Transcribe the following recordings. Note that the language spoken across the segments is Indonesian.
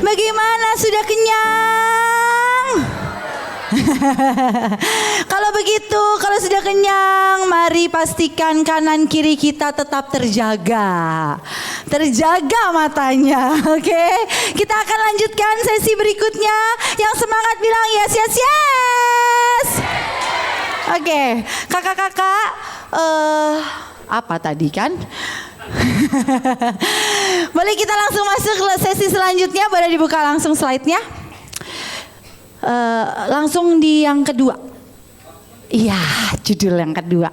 Bagaimana, sudah kenyang? Kalau begitu, kalau sudah kenyang, mari pastikan kanan kiri kita tetap terjaga. Terjaga matanya, oke? Kita akan lanjutkan sesi berikutnya. Yang semangat bilang yes, yes, yes. Oke, kakak-kakak, apa tadi kan? Boleh kita langsung masuk ke sesi selanjutnya, boleh dibuka langsung slide-nya. Langsung di yang kedua. Iya, judul yang kedua.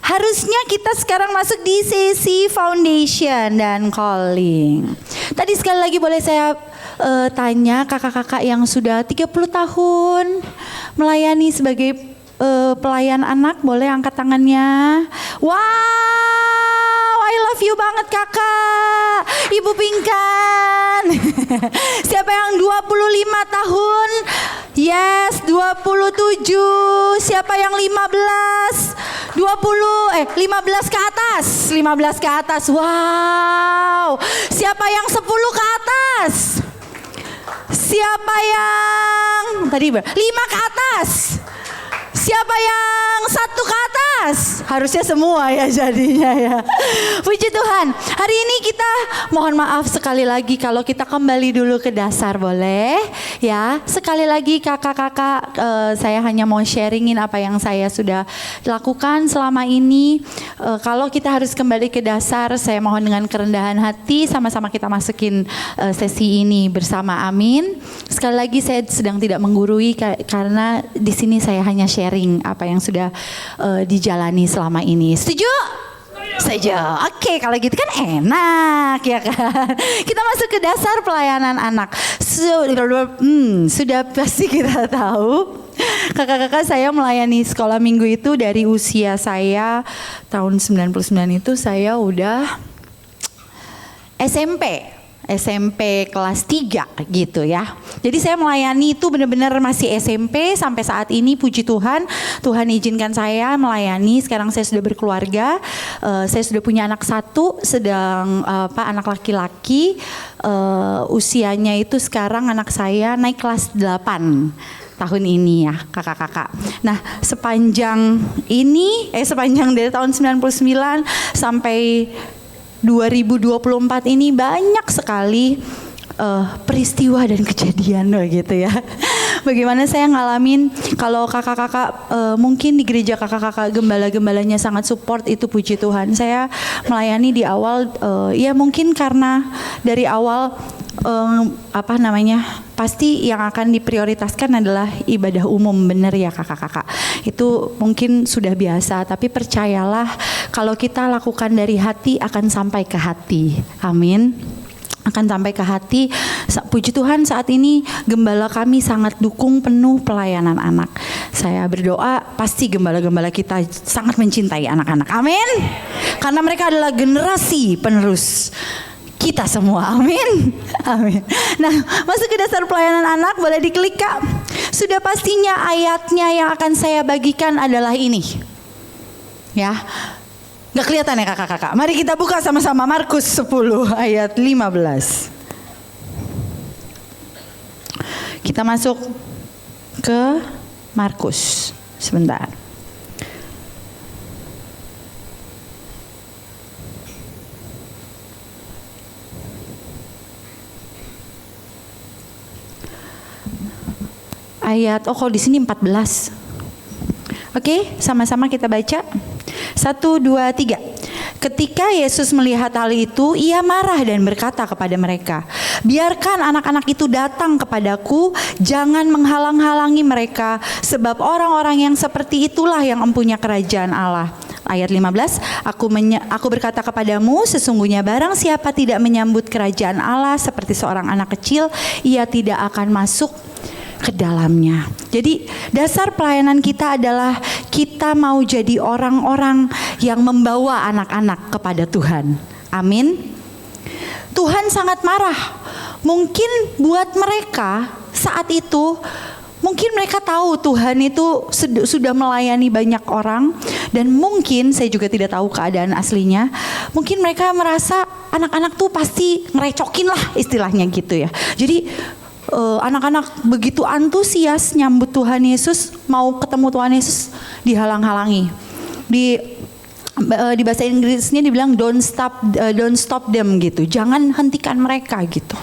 Harusnya kita sekarang masuk di sesi foundation dan calling. Tadi sekali lagi boleh saya tanya kakak-kakak yang sudah 30 tahun melayani sebagai pelayan anak, boleh angkat tangannya. Wow, I love you banget kakak, Ibu Pinkan. Siapa yang 25 tahun? Yes, 27. Siapa yang 15? 15 ke atas. 15 ke atas. Wow. Siapa yang 10 ke atas? Siapa yang tadi 5 ke atas? Siapa yang 1 ke atas? Harusnya semua ya jadinya ya. Puji Tuhan. Hari ini kita mohon maaf sekali lagi kalau kita kembali dulu ke dasar, boleh? Ya, sekali lagi kakak-kakak, saya hanya mau sharingin apa yang saya sudah lakukan selama ini. Kalau kita harus kembali ke dasar, saya mohon dengan kerendahan hati sama-sama kita masukin sesi ini bersama, amin. Sekali lagi saya sedang tidak menggurui karena di sini saya hanya sharing apa yang sudah dijalani selama ini. Setuju? Setuju. Oke, kalau gitu kan enak ya kan. Kita masuk ke dasar pelayanan anak. Sudah pasti kita tahu. Kakak-kakak, saya melayani sekolah minggu itu dari usia saya tahun 99 itu saya udah SMP kelas 3 gitu ya. Jadi saya melayani itu benar-benar masih SMP sampai saat ini, puji Tuhan. Tuhan izinkan saya melayani. Sekarang saya sudah berkeluarga. Saya sudah punya anak 1, sedang anak laki-laki. Usianya itu sekarang anak saya naik kelas 8 tahun ini ya kakak-kakak. Nah sepanjang dari tahun 99 sampai 2024 ini banyak sekali peristiwa dan kejadian gitu ya. Bagaimana saya ngalamin, kalau kakak-kakak mungkin di gereja kakak-kakak gembala-gembalanya sangat support, itu puji Tuhan. Saya melayani di awal ya mungkin karena dari awal pasti yang akan diprioritaskan adalah ibadah umum, benar ya kakak-kakak. Itu mungkin sudah biasa, tapi percayalah kalau kita lakukan dari hati akan sampai ke hati. Amin. Akan sampai ke hati. Puji Tuhan saat ini gembala kami sangat dukung penuh pelayanan anak. Saya berdoa pasti gembala-gembala kita sangat mencintai anak-anak. Amin. Karena mereka adalah generasi penerus kita semua, amin, amin. Nah, masuk ke dasar pelayanan anak, boleh diklik Kak. Sudah pastinya ayatnya yang akan saya bagikan adalah ini. Ya, gak kelihatan ya kakak-kakak. Mari kita buka sama-sama Markus 10 ayat 15. Kita masuk ke Markus, sebentar. Ayat, kalau di sini 14. Oke, sama-sama kita baca. 1, 2, 3. Ketika Yesus melihat hal itu, ia marah dan berkata kepada mereka, biarkan anak-anak itu datang kepadaku, jangan menghalang-halangi mereka, sebab orang-orang yang seperti itulah yang empunya kerajaan Allah. Ayat 15, aku berkata kepadamu, sesungguhnya barang siapa tidak menyambut kerajaan Allah seperti seorang anak kecil, ia tidak akan masuk ke dalamnya. Jadi dasar pelayanan kita adalah kita mau jadi orang-orang yang membawa anak-anak kepada Tuhan. Amin. Tuhan sangat marah. Mungkin buat mereka saat itu, mungkin mereka tahu Tuhan itu sudah melayani banyak orang, dan mungkin saya juga tidak tahu keadaan aslinya. Mungkin mereka merasa anak-anak tuh pasti ngerecokin lah istilahnya gitu ya. Jadi anak-anak begitu antusias nyambut Tuhan Yesus, mau ketemu Tuhan Yesus, dihalang-halangi. Di bahasa Inggrisnya dibilang don't stop them gitu, jangan hentikan mereka gitu.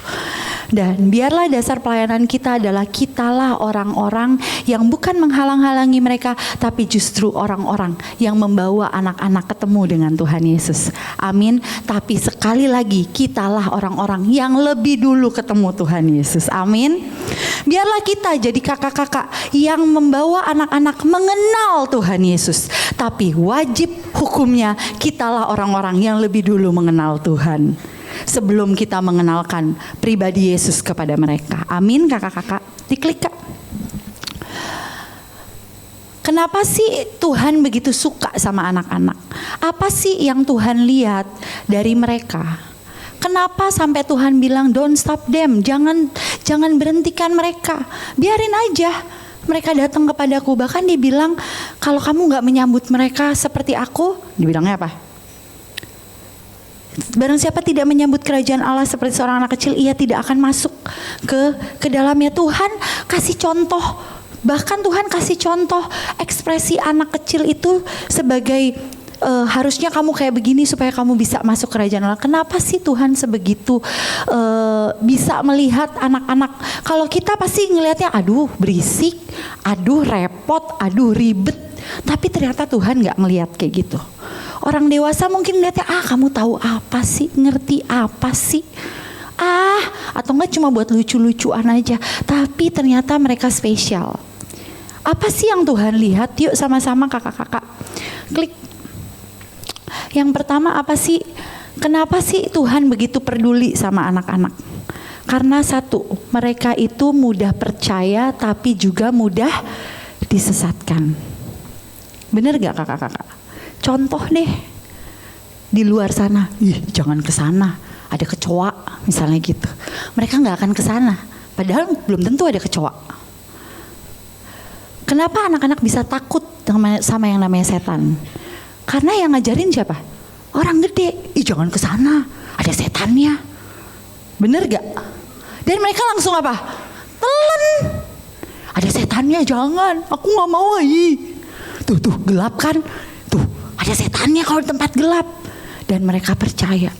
Dan biarlah dasar pelayanan kita adalah kitalah orang-orang yang bukan menghalang-halangi mereka, tapi justru orang-orang yang membawa anak-anak ketemu dengan Tuhan Yesus. Amin. Tapi sekali lagi kitalah orang-orang yang lebih dulu ketemu Tuhan Yesus. Amin. Biarlah kita jadi kakak-kakak yang membawa anak-anak mengenal Tuhan Yesus. Tapi wajib hukumnya kitalah orang-orang yang lebih dulu mengenal Tuhan sebelum kita mengenalkan pribadi Yesus kepada mereka. Amin kakak-kakak. Diklik kak. Kenapa sih Tuhan begitu suka sama anak-anak? Apa sih yang Tuhan lihat dari mereka? Kenapa sampai Tuhan bilang don't stop them, jangan berhentikan mereka, biarin aja mereka datang kepadaku. Bahkan dia bilang kalau kamu gak menyambut mereka seperti aku, dibilangnya apa? Barang siapa tidak menyambut kerajaan Allah seperti seorang anak kecil, ia tidak akan masuk ke dalamnya. Tuhan kasih contoh, bahkan Tuhan kasih contoh ekspresi anak kecil itu sebagai harusnya kamu kayak begini supaya kamu bisa masuk kerajaan Allah. Kenapa sih Tuhan sebegitu bisa melihat anak-anak? Kalau kita pasti ngelihatnya aduh berisik, aduh repot, aduh ribet. Tapi ternyata Tuhan gak ngelihat kayak gitu. Orang dewasa mungkin ngeliatnya, kamu tahu apa sih, ngerti apa sih, atau enggak cuma buat lucu-lucuan aja. Tapi ternyata mereka spesial. Apa sih yang Tuhan lihat? Yuk sama-sama kakak-kakak klik. Yang pertama apa sih? Kenapa sih Tuhan begitu peduli sama anak-anak? Karena satu, mereka itu mudah percaya tapi juga mudah disesatkan. Bener gak kakak-kakak? Contoh deh, di luar sana, jangan ke sana, ada kecoa misalnya gitu. Mereka nggak akan ke sana, padahal belum tentu ada kecoa. Kenapa anak-anak bisa takut sama yang namanya setan? Karena yang ngajarin siapa? Orang gede. Jangan ke sana, ada setannya. Bener gak? Dan mereka langsung apa? Telan. Ada setannya, jangan. Aku nggak mau. Tuh gelap kan? Ada setannya kalau di tempat gelap. Dan mereka percaya.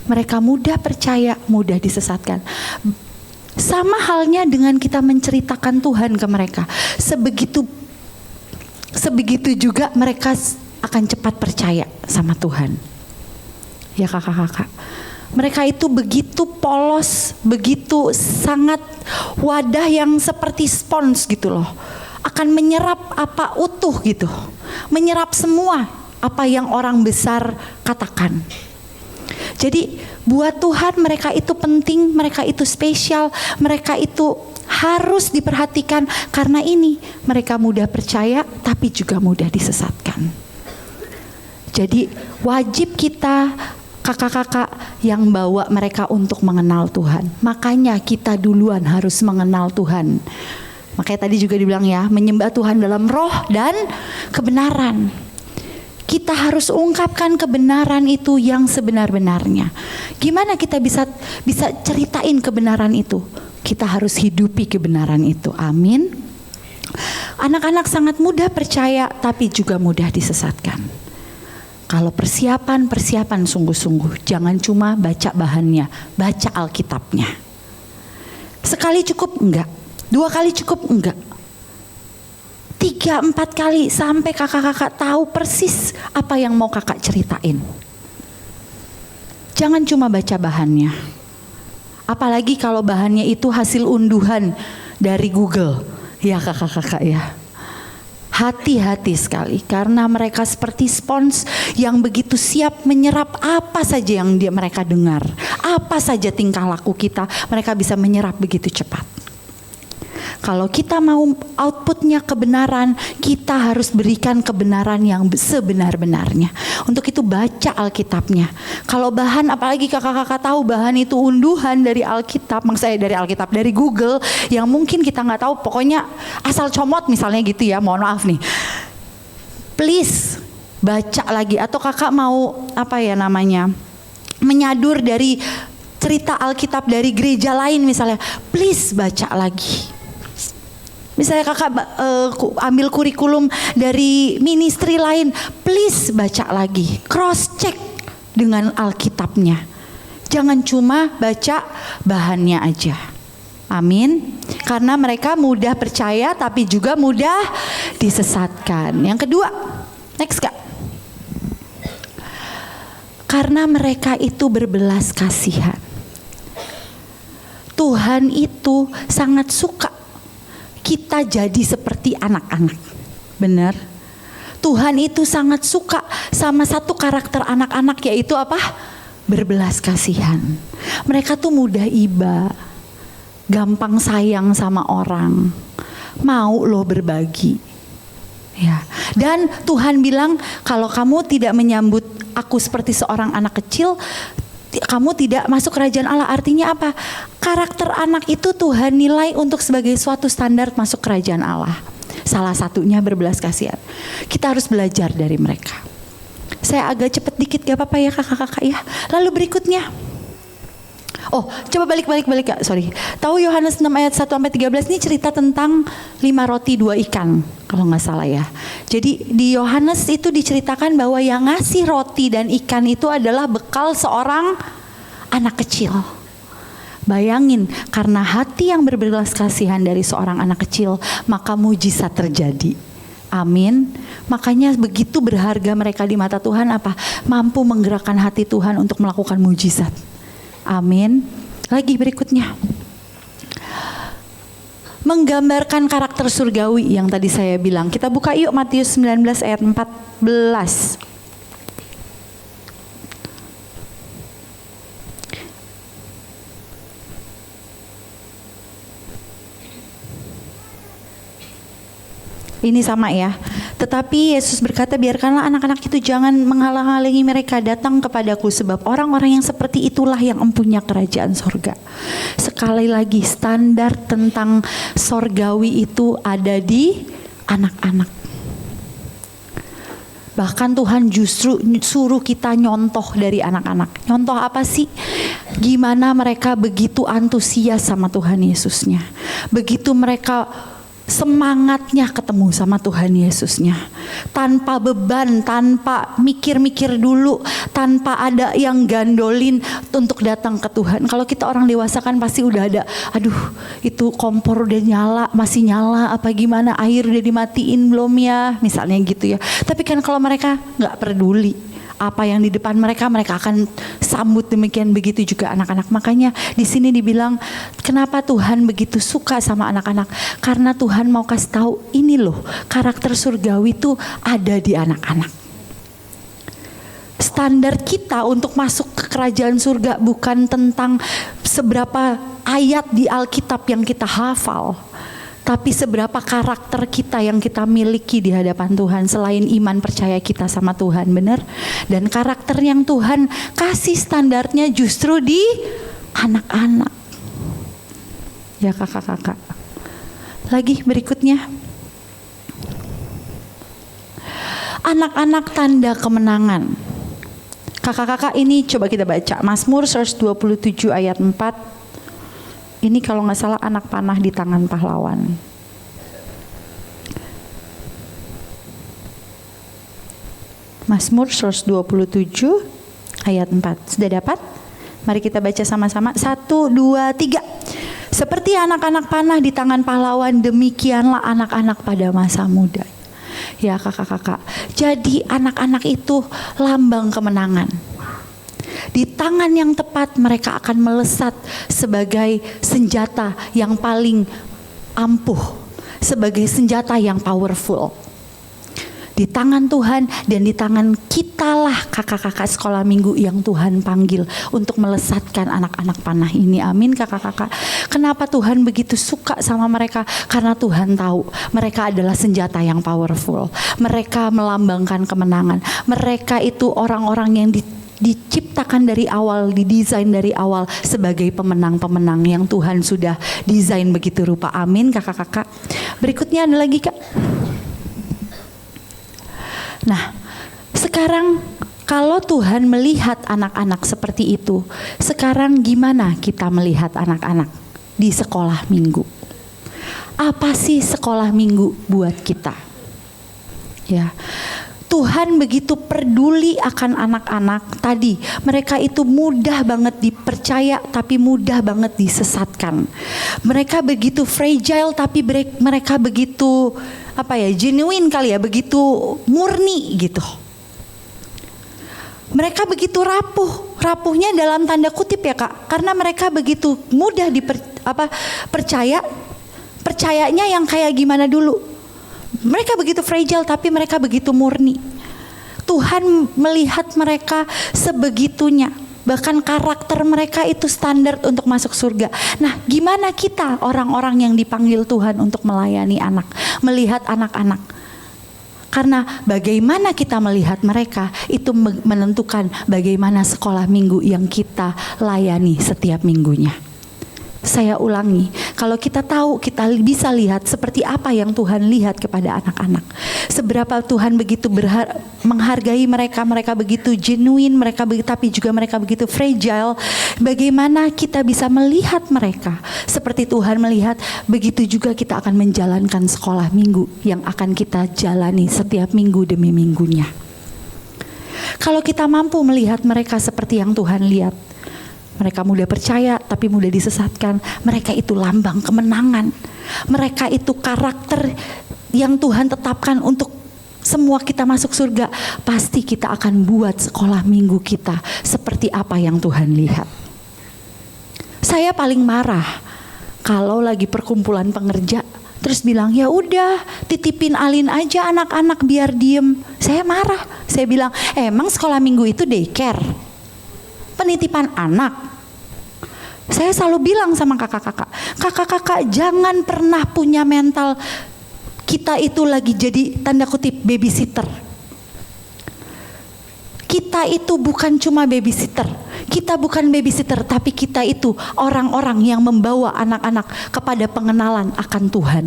Mereka mudah percaya, mudah disesatkan. Sama halnya dengan kita menceritakan Tuhan ke mereka. Sebegitu juga mereka akan cepat percaya sama Tuhan. Ya kakak-kakak. Mereka itu begitu polos, begitu sangat wadah yang seperti spons gitu loh. Akan menyerap apa utuh gitu. Menyerap semua apa yang orang besar katakan. Jadi buat Tuhan mereka itu penting, mereka itu spesial, mereka itu harus diperhatikan karena ini mereka mudah percaya tapi juga mudah disesatkan. Jadi wajib kita kakak-kakak yang bawa mereka untuk mengenal Tuhan. Makanya kita duluan harus mengenal Tuhan. Makanya tadi juga dibilang ya, menyembah Tuhan dalam roh dan kebenaran. Kita harus ungkapkan kebenaran itu yang sebenar-benarnya. Gimana kita bisa ceritain kebenaran itu? Kita harus hidupi kebenaran itu. Amin. Anak-anak sangat mudah percaya tapi juga mudah disesatkan. Kalau persiapan sungguh-sungguh. Jangan cuma baca bahannya, baca Alkitabnya. Sekali cukup enggak? 2 kali cukup enggak? 3-4 kali sampai kakak-kakak tahu persis apa yang mau kakak ceritain. Jangan cuma baca bahannya. Apalagi kalau bahannya itu hasil unduhan dari Google. Ya kakak-kakak ya. Hati-hati sekali karena mereka seperti spons yang begitu siap menyerap apa saja yang mereka dengar. Apa saja tingkah laku kita, mereka bisa menyerap begitu cepat. Kalau kita mau outputnya kebenaran, kita harus berikan kebenaran yang sebenar-benarnya. Untuk itu baca Alkitabnya. Kalau bahan, apalagi kakak-kakak tahu bahan itu unduhan dari Alkitab, dari Google, yang mungkin kita nggak tahu, pokoknya asal comot misalnya gitu ya, mohon maaf nih. Please baca lagi, atau kakak mau menyadur dari cerita Alkitab dari gereja lain misalnya, please baca lagi. Misalnya kakak ambil kurikulum dari ministry lain, please baca lagi, cross check dengan Alkitabnya. Jangan cuma baca bahannya aja. Amin. Karena mereka mudah percaya tapi juga mudah disesatkan. Yang kedua, next Kak. Karena mereka itu berbelas kasihan. Tuhan itu sangat suka kita jadi seperti anak-anak. Benar? Tuhan itu sangat suka sama satu karakter anak-anak, yaitu apa? Berbelas kasihan. Mereka tuh mudah iba, gampang sayang sama orang, mau loh berbagi. Ya. Dan Tuhan bilang, kalau kamu tidak menyambut aku seperti seorang anak kecil, kamu tidak masuk kerajaan Allah. Artinya apa? Karakter anak itu Tuhan nilai untuk sebagai suatu standar masuk kerajaan Allah. Salah satunya berbelas kasihan. Kita harus belajar dari mereka. Saya agak cepet dikit gak apa-apa ya kakak-kakak ya. Lalu berikutnya. Oh, coba balik Kak, sorry. Tahu Yohanes 6 ayat 1-13 ini cerita tentang 5 roti 2 ikan kalau gak salah ya. Jadi di Yohanes itu diceritakan bahwa yang ngasih roti dan ikan itu adalah bekal seorang anak kecil. Bayangin, karena hati yang berbelas kasihan dari seorang anak kecil, maka mujizat terjadi. Amin. Makanya begitu berharga mereka di mata Tuhan, apa? Mampu menggerakkan hati Tuhan untuk melakukan mujizat. Amin. Lagi berikutnya. Menggambarkan karakter surgawi yang tadi saya bilang. Kita buka yuk Matius 19 ayat 14. Ini sama ya. Tetapi Yesus berkata, biarkanlah anak-anak itu jangan menghalang-halangi mereka datang kepadaku, sebab orang-orang yang seperti itulah yang empunya kerajaan sorga. Sekali lagi, standar tentang sorgawi itu ada di anak-anak. Bahkan Tuhan justru suruh kita nyontoh dari anak-anak. Nyontoh apa sih? Gimana mereka begitu antusias sama Tuhan Yesusnya. Begitu mereka semangatnya ketemu sama Tuhan Yesusnya, tanpa beban, tanpa mikir-mikir dulu, tanpa ada yang gandolin untuk datang ke Tuhan. Kalau kita orang dewasa kan pasti udah ada, aduh itu kompor udah nyala, masih nyala apa gimana, air udah dimatiin belum ya, misalnya gitu ya. Tapi kan kalau mereka nggak peduli apa yang di depan mereka, mereka akan sambut. Demikian begitu juga anak-anak. Makanya di sini dibilang, kenapa Tuhan begitu suka sama anak-anak? Karena Tuhan mau kasih tahu, ini loh karakter surgawi itu ada di anak-anak. Standar kita untuk masuk ke kerajaan surga bukan tentang seberapa ayat di Alkitab yang kita hafal, tapi seberapa karakter kita yang kita miliki di hadapan Tuhan selain iman percaya kita sama Tuhan, benar? Dan karakter yang Tuhan kasih standarnya justru di anak-anak. Ya kakak-kakak. Lagi berikutnya. Anak-anak tanda kemenangan. Kakak-kakak ini coba kita baca. Mazmur 127 ayat 4. Ini kalau nggak salah anak panah di tangan pahlawan. Mazmur 127 ayat 4. Sudah dapat? Mari kita baca sama-sama. 1, 2, 3. Seperti anak-anak panah di tangan pahlawan, demikianlah anak-anak pada masa muda. Ya kakak-kakak. Jadi anak-anak itu lambang kemenangan. Di tangan yang tepat mereka akan melesat sebagai senjata yang paling ampuh, sebagai senjata yang powerful. Di tangan Tuhan dan di tangan kitalah kakak-kakak sekolah minggu yang Tuhan panggil untuk melesatkan anak-anak panah ini. Amin kakak-kakak. Kenapa Tuhan begitu suka sama mereka? Karena Tuhan tahu mereka adalah senjata yang powerful. Mereka melambangkan kemenangan. Mereka itu orang-orang yang diciptakan dari awal, didesain dari awal sebagai pemenang-pemenang yang Tuhan sudah desain begitu rupa. Amin kakak-kakak. Berikutnya ada lagi kak. Nah sekarang Kalau Tuhan melihat anak-anak seperti itu, sekarang gimana kita melihat anak-anak di sekolah minggu? Apa sih sekolah minggu buat kita? Ya, Tuhan begitu peduli akan anak-anak. Tadi mereka itu mudah banget dipercaya tapi mudah banget disesatkan. Mereka begitu fragile tapi mereka begitu genuine kali ya, begitu murni gitu. Mereka begitu rapuhnya dalam tanda kutip ya Kak, karena mereka begitu mudah percayanya yang kayak gimana dulu. Mereka begitu fragile tapi mereka begitu murni. Tuhan melihat mereka sebegitunya. Bahkan karakter mereka itu standar untuk masuk surga. Nah, gimana kita orang-orang yang dipanggil Tuhan untuk melayani anak, melihat anak-anak? Karena bagaimana kita melihat mereka itu menentukan bagaimana sekolah minggu yang kita layani setiap minggunya. Saya ulangi, kalau kita tahu, kita bisa lihat seperti apa yang Tuhan lihat kepada anak-anak. Seberapa Tuhan begitu menghargai mereka, mereka begitu genuine, tapi juga mereka begitu fragile. Bagaimana kita bisa melihat mereka seperti Tuhan melihat, begitu juga kita akan menjalankan sekolah minggu yang akan kita jalani setiap minggu demi minggunya. Kalau kita mampu melihat mereka seperti yang Tuhan lihat, mereka mudah percaya tapi mudah disesatkan. Mereka itu lambang kemenangan. Mereka itu karakter yang Tuhan tetapkan untuk semua kita masuk surga. Pasti kita akan buat sekolah minggu kita seperti apa yang Tuhan lihat. Saya paling marah kalau lagi perkumpulan pengerja terus bilang, ya udah titipin Alin aja anak-anak biar diem. Saya marah. Saya bilang, emang sekolah minggu itu daycare? Penitipan anak. Saya selalu bilang sama kakak-kakak, jangan pernah punya mental kita itu lagi jadi tanda kutip babysitter. Kita itu bukan cuma babysitter. Kita bukan babysitter, tapi kita itu orang-orang yang membawa anak-anak kepada pengenalan akan Tuhan.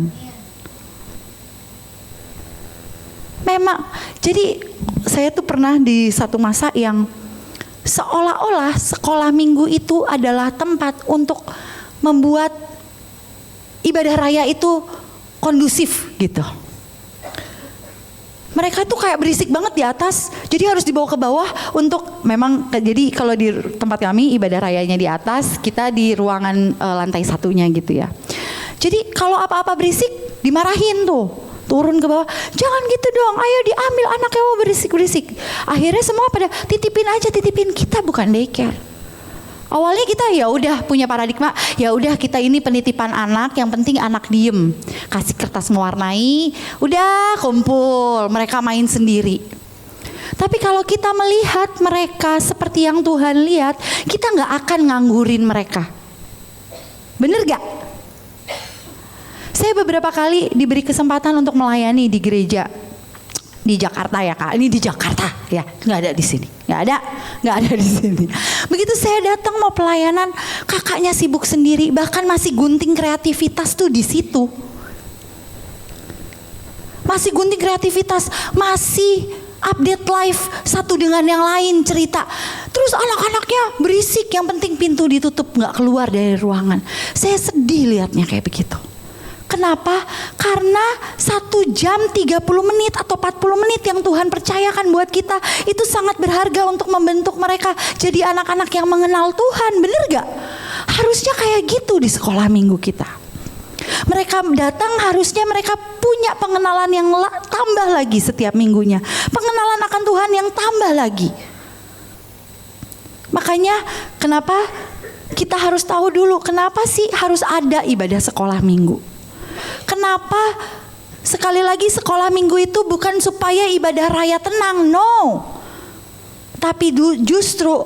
Memang, jadi saya tuh pernah di satu masa yang seolah-olah sekolah minggu itu adalah tempat untuk membuat ibadah raya itu kondusif gitu. Mereka tuh kayak berisik banget di atas, jadi harus dibawa ke bawah untuk memang, jadi kalau di tempat kami ibadah rayanya di atas, kita di ruangan lantai satunya gitu ya. Jadi kalau apa-apa berisik dimarahin tuh. Turun ke bawah, jangan gitu dong, ayo diambil anaknya mau berisik-berisik. Akhirnya semua pada titipin aja, kita bukan daycare. Awalnya kita ya udah punya paradigma, ya udah kita ini penitipan anak, yang penting anak diem. Kasih kertas mewarnai, udah kumpul, mereka main sendiri. Tapi kalau kita melihat mereka seperti yang Tuhan lihat, kita gak akan nganggurin mereka. Bener gak? Saya beberapa kali diberi kesempatan untuk melayani di gereja di Jakarta ya Kak. Ini di Jakarta ya, nggak ada di sini, nggak ada di sini. Begitu saya datang mau pelayanan, kakaknya sibuk sendiri, bahkan masih gunting kreativitas tuh di situ. Masih gunting kreativitas, masih update live satu dengan yang lain cerita. Terus anak-anaknya berisik, yang penting pintu ditutup, nggak keluar dari ruangan. Saya sedih lihatnya kayak begitu. Kenapa? Karena 1 jam 30 menit atau 40 menit yang Tuhan percayakan buat kita itu sangat berharga untuk membentuk mereka jadi anak-anak yang mengenal Tuhan. Bener gak? Harusnya kayak gitu di sekolah minggu kita. Mereka datang, harusnya mereka punya pengenalan yang tambah lagi setiap minggunya. Pengenalan akan Tuhan yang tambah lagi. Makanya kenapa kita harus tahu dulu kenapa sih harus ada ibadah sekolah minggu. Kenapa sekali lagi sekolah minggu itu bukan supaya ibadah raya tenang, no. Tapi justru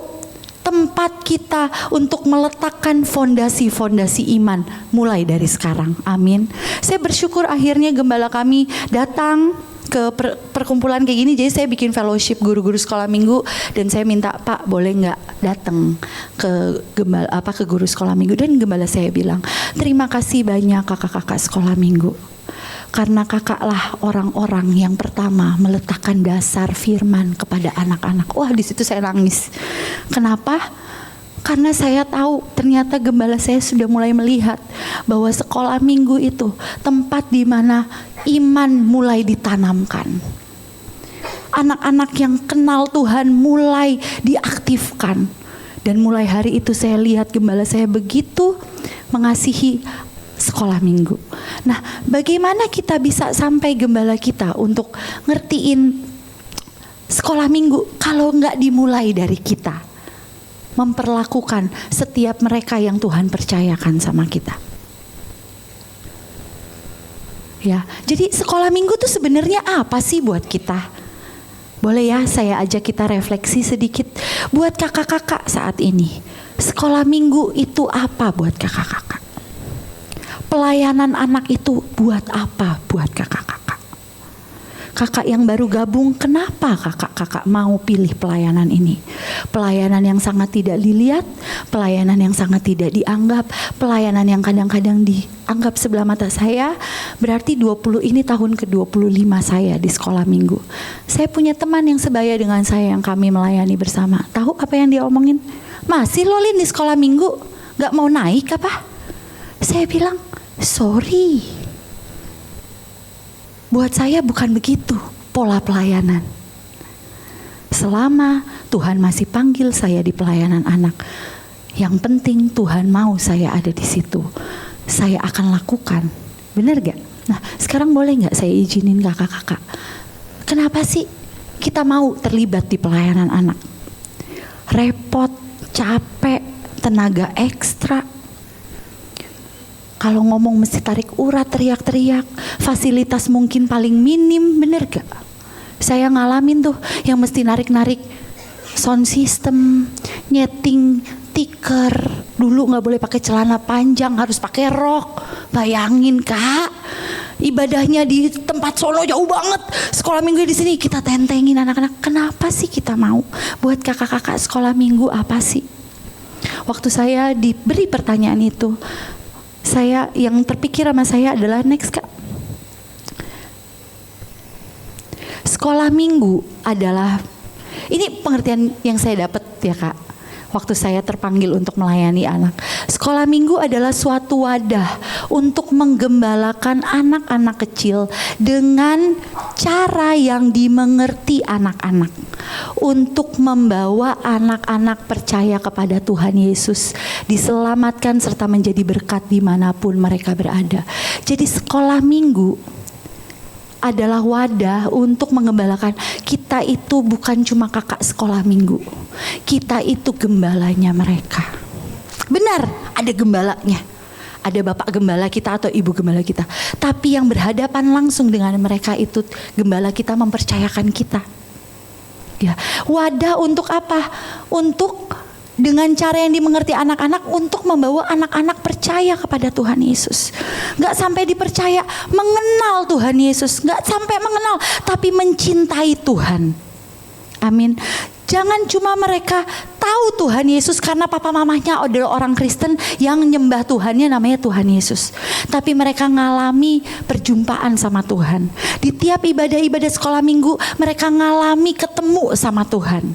tempat kita untuk meletakkan fondasi-fondasi iman mulai dari sekarang. Amin. Saya bersyukur akhirnya gembala kami datang ke perkumpulan kayak gini. Jadi saya bikin fellowship guru-guru sekolah minggu dan saya minta, Pak boleh nggak datang ke ke guru sekolah minggu, dan gembala saya bilang, terima kasih banyak kakak-kakak sekolah minggu. Karena kakaklah orang-orang yang pertama meletakkan dasar firman kepada anak-anak. Wah, di situ saya nangis. Kenapa? Karena saya tahu ternyata gembala saya sudah mulai melihat bahwa sekolah minggu itu tempat di mana iman mulai ditanamkan. Anak-anak yang kenal Tuhan mulai diaktifkan. Dan mulai hari itu saya lihat gembala saya begitu mengasihi sekolah minggu. Nah, bagaimana kita bisa sampai gembala kita untuk ngertiin sekolah minggu kalau nggak dimulai dari kita memperlakukan setiap mereka yang Tuhan percayakan sama kita. Ya, jadi sekolah minggu tuh sebenarnya apa sih buat kita? Boleh ya saya ajak kita refleksi sedikit buat kakak-kakak saat ini. Sekolah minggu itu apa buat kakak-kakak? Pelayanan anak itu buat apa buat kakak-kakak? Kakak yang baru gabung, kenapa kakak-kakak mau pilih pelayanan ini? Pelayanan yang sangat tidak dilihat, pelayanan yang sangat tidak dianggap, pelayanan yang kadang-kadang dianggap sebelah mata saya. Berarti 20 ini tahun ke-25 saya di sekolah minggu. Saya punya teman yang sebaya dengan saya yang kami melayani bersama. Tahu apa yang dia omongin? Masih lo Lin di sekolah minggu? Gak mau naik apa? Saya bilang, sorry. Buat saya bukan begitu pola pelayanan. Selama Tuhan masih panggil saya di pelayanan anak, yang penting Tuhan mau saya ada di situ, saya akan lakukan. Benar gak? Nah, sekarang boleh gak saya izinin kakak-kakak? Kenapa sih kita mau terlibat di pelayanan anak? Repot, capek, tenaga ekstra. Kalau ngomong mesti tarik urat, teriak-teriak. Fasilitas mungkin paling minim, bener gak? Saya ngalamin tuh yang mesti narik-narik sound system, nyeting tiker. Dulu gak boleh pakai celana panjang, harus pakai rok. Bayangin kak, ibadahnya di tempat sono jauh banget. Sekolah minggu di sini kita tentengin anak-anak. Kenapa sih kita mau? Buat kakak-kakak sekolah minggu apa sih? Waktu saya diberi pertanyaan itu, saya yang terpikir sama saya adalah next kak. Sekolah minggu adalah, ini pengertian yang saya dapat ya kak, waktu saya terpanggil untuk melayani anak. Sekolah minggu adalah suatu wadah untuk menggembalakan anak-anak kecil dengan cara yang dimengerti anak-anak. Untuk membawa anak-anak percaya kepada Tuhan Yesus, diselamatkan serta menjadi berkat dimanapun mereka berada. Jadi sekolah minggu adalah wadah untuk mengembalakan. Kita itu bukan cuma kakak sekolah minggu, kita itu gembalanya mereka. Benar, ada gembalanya, ada bapak gembala kita atau ibu gembala kita, tapi yang berhadapan langsung dengan mereka itu gembala kita mempercayakan kita. Ya, wadah untuk apa? Untuk dengan cara yang dimengerti anak-anak, untuk membawa anak-anak percaya kepada Tuhan Yesus. Gak sampai dipercaya, mengenal Tuhan Yesus. Gak sampai mengenal, tapi mencintai Tuhan. Amin. Jangan cuma mereka tahu Tuhan Yesus karena papa mamahnya adalah orang Kristen yang nyembah Tuhannya namanya Tuhan Yesus. Tapi mereka ngalami perjumpaan sama Tuhan. Di tiap ibadah-ibadah sekolah minggu mereka ngalami ketemu sama Tuhan.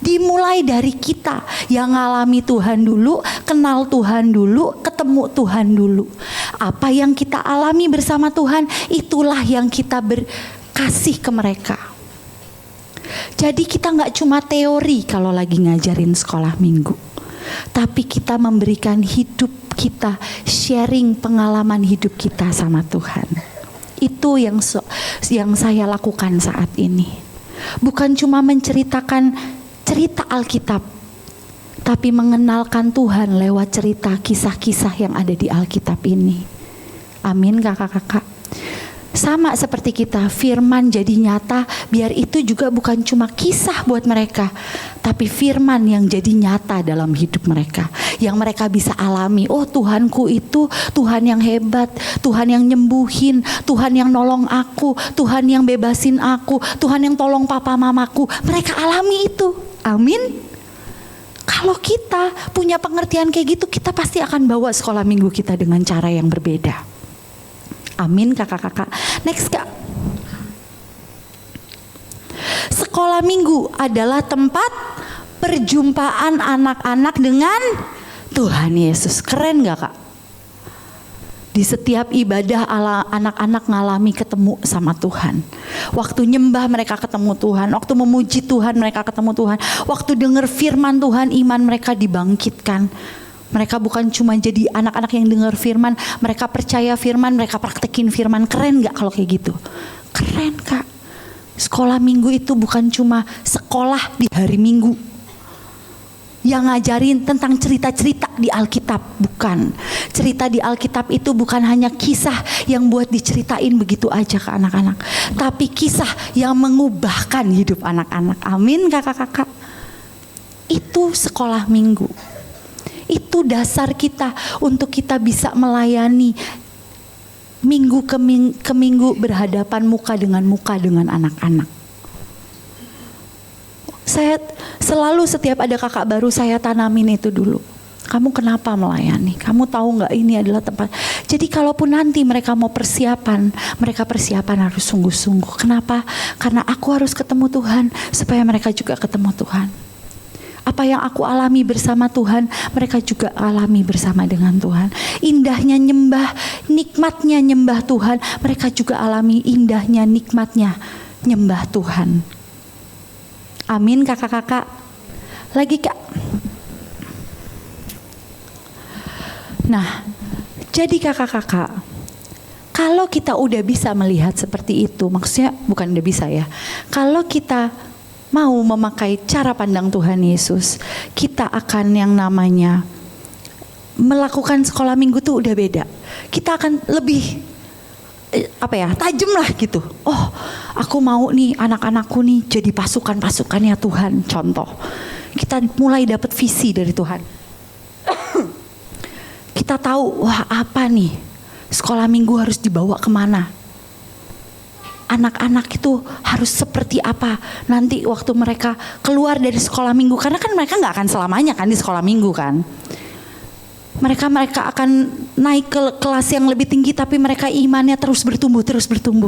Dimulai dari kita yang ngalami Tuhan dulu, kenal Tuhan dulu, ketemu Tuhan dulu. Apa yang kita alami bersama Tuhan, itulah yang kita berkasih ke mereka. Jadi kita gak cuma teori kalau lagi ngajarin sekolah minggu, tapi kita memberikan hidup kita, sharing pengalaman hidup kita sama Tuhan. Itu yang saya lakukan saat ini. Bukan cuma menceritakan cerita Alkitab, tapi mengenalkan Tuhan lewat cerita kisah-kisah yang ada di Alkitab ini. Amin kakak-kakak. Sama seperti kita, firman jadi nyata, biar itu juga bukan cuma kisah buat mereka, tapi firman yang jadi nyata dalam hidup mereka, yang mereka bisa alami. Oh, Tuhanku itu Tuhan yang hebat, Tuhan yang nyembuhin, Tuhan yang nolong aku, Tuhan yang bebasin aku, Tuhan yang tolong papa mamaku. Mereka alami itu. Amin. Kalau kita punya pengertian kayak gitu, kita pasti akan bawa sekolah minggu kita dengan cara yang berbeda. Amin kakak-kakak. Next Kak. Sekolah minggu adalah tempat perjumpaan anak-anak dengan Tuhan Yesus. Keren gak Kak? Di setiap ibadah anak-anak ngalami ketemu sama Tuhan. Waktu nyembah mereka ketemu Tuhan. Waktu memuji Tuhan mereka ketemu Tuhan. Waktu dengar firman Tuhan iman mereka dibangkitkan. Mereka bukan cuma jadi anak-anak yang dengar firman. Mereka percaya firman, mereka praktekin firman. Keren gak kalau kayak gitu? Keren Kak. Sekolah minggu itu bukan cuma sekolah di hari Minggu yang ngajarin tentang cerita-cerita di Alkitab, bukan. Cerita di Alkitab itu bukan hanya kisah yang buat diceritain begitu aja ke anak-anak, tapi kisah yang mengubahkan hidup anak-anak. Amin kakak-kakak. Itu sekolah minggu. Itu dasar kita untuk kita bisa melayani minggu ke minggu berhadapan muka dengan anak-anak. Saya selalu setiap ada kakak baru saya tanamin itu dulu. Kamu kenapa melayani? Kamu tahu nggak ini adalah tempat. Jadi kalaupun nanti mereka mau persiapan, mereka persiapan harus sungguh-sungguh. Kenapa? Karena aku harus ketemu Tuhan supaya mereka juga ketemu Tuhan. Apa yang aku alami bersama Tuhan, mereka juga alami bersama dengan Tuhan. Indahnya nyembah, nikmatnya nyembah Tuhan, mereka juga alami indahnya, nikmatnya nyembah Tuhan. Amin kakak-kakak. Lagi Kak. Nah, jadi kakak-kakak, kalau kita udah bisa melihat seperti itu, maksudnya bukan udah bisa ya. Kalau kita mau memakai cara pandang Tuhan Yesus, kita akan yang namanya melakukan sekolah minggu tuh udah beda. Kita akan lebih tajam lah gitu. Oh, aku mau nih anak-anakku nih jadi pasukan-pasukannya Tuhan. Contoh, kita mulai dapat visi dari Tuhan. Kita tahu, wah apa nih sekolah minggu harus dibawa kemana. Anak-anak itu harus seperti apa nanti waktu mereka keluar dari sekolah minggu. Karena kan mereka gak akan selamanya kan di sekolah minggu kan. Mereka akan naik ke kelas yang lebih tinggi, tapi mereka imannya terus bertumbuh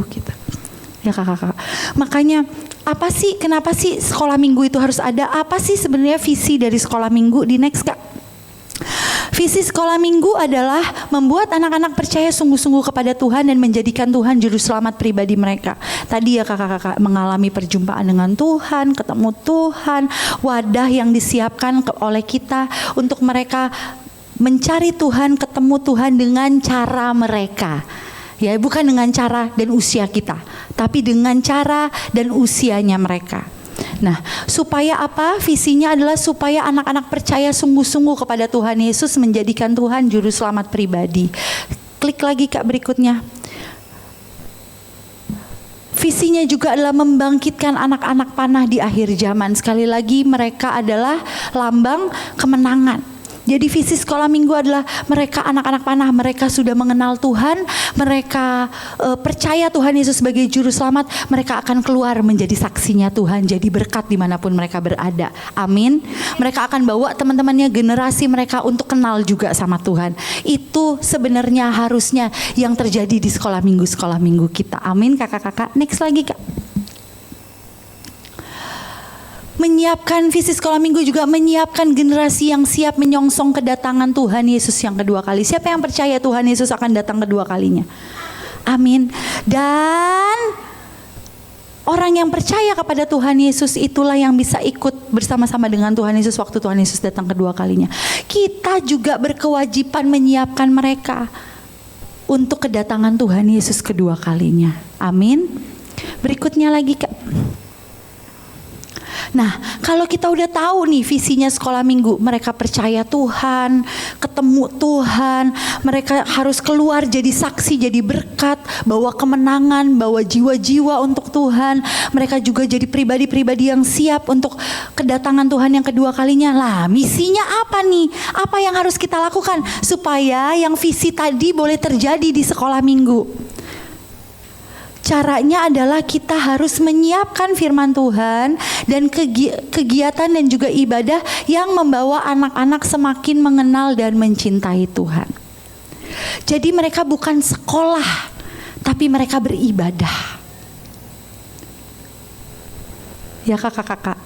gitu. Ya kakak-kakak. Makanya kenapa sih sekolah minggu itu harus ada? Apa sih sebenarnya visi dari sekolah minggu? Di next Kak. Visi sekolah minggu adalah membuat anak-anak percaya sungguh-sungguh kepada Tuhan dan menjadikan Tuhan juru selamat pribadi mereka. Tadi ya kakak-kakak mengalami perjumpaan dengan Tuhan, ketemu Tuhan, wadah yang disiapkan oleh kita untuk mereka mencari Tuhan, ketemu Tuhan dengan cara mereka. Ya, bukan dengan cara dan usia kita, tapi dengan cara dan usianya mereka. Nah, supaya apa? Visinya adalah supaya anak-anak percaya sungguh-sungguh kepada Tuhan Yesus, menjadikan Tuhan juru selamat pribadi. Klik lagi Kak berikutnya. Visinya juga adalah membangkitkan anak-anak panah di akhir zaman. Sekali lagi mereka adalah lambang kemenangan. Jadi visi sekolah minggu adalah mereka anak-anak panah, mereka sudah mengenal Tuhan, mereka percaya Tuhan Yesus sebagai juru selamat, mereka akan keluar menjadi saksinya Tuhan, jadi berkat dimanapun mereka berada. Amin. Mereka akan bawa teman-temannya, generasi mereka untuk kenal juga sama Tuhan. Itu sebenarnya harusnya yang terjadi di sekolah minggu kita. Amin kakak-kakak. Next lagi Kak. Menyiapkan visi sekolah minggu juga menyiapkan generasi yang siap menyongsong kedatangan Tuhan Yesus yang kedua kali. Siapa yang percaya Tuhan Yesus akan datang kedua kalinya? Amin. Dan orang yang percaya kepada Tuhan Yesus itulah yang bisa ikut bersama-sama dengan Tuhan Yesus waktu Tuhan Yesus datang kedua kalinya. Kita juga berkewajiban menyiapkan mereka untuk kedatangan Tuhan Yesus kedua kalinya. Amin. Berikutnya lagi Kak. Nah, kalau kita udah tahu nih visinya sekolah minggu, mereka percaya Tuhan, ketemu Tuhan, mereka harus keluar jadi saksi, jadi berkat, bawa kemenangan, bawa jiwa-jiwa untuk Tuhan. Mereka juga jadi pribadi-pribadi yang siap untuk kedatangan Tuhan yang kedua kalinya. Lah, misinya apa nih? Apa yang harus kita lakukan supaya yang visi tadi boleh terjadi di sekolah minggu? Caranya adalah kita harus menyiapkan firman Tuhan dan kegiatan dan juga ibadah yang membawa anak-anak semakin mengenal dan mencintai Tuhan. Jadi mereka bukan sekolah, tapi mereka beribadah. Ya kakak-kakak,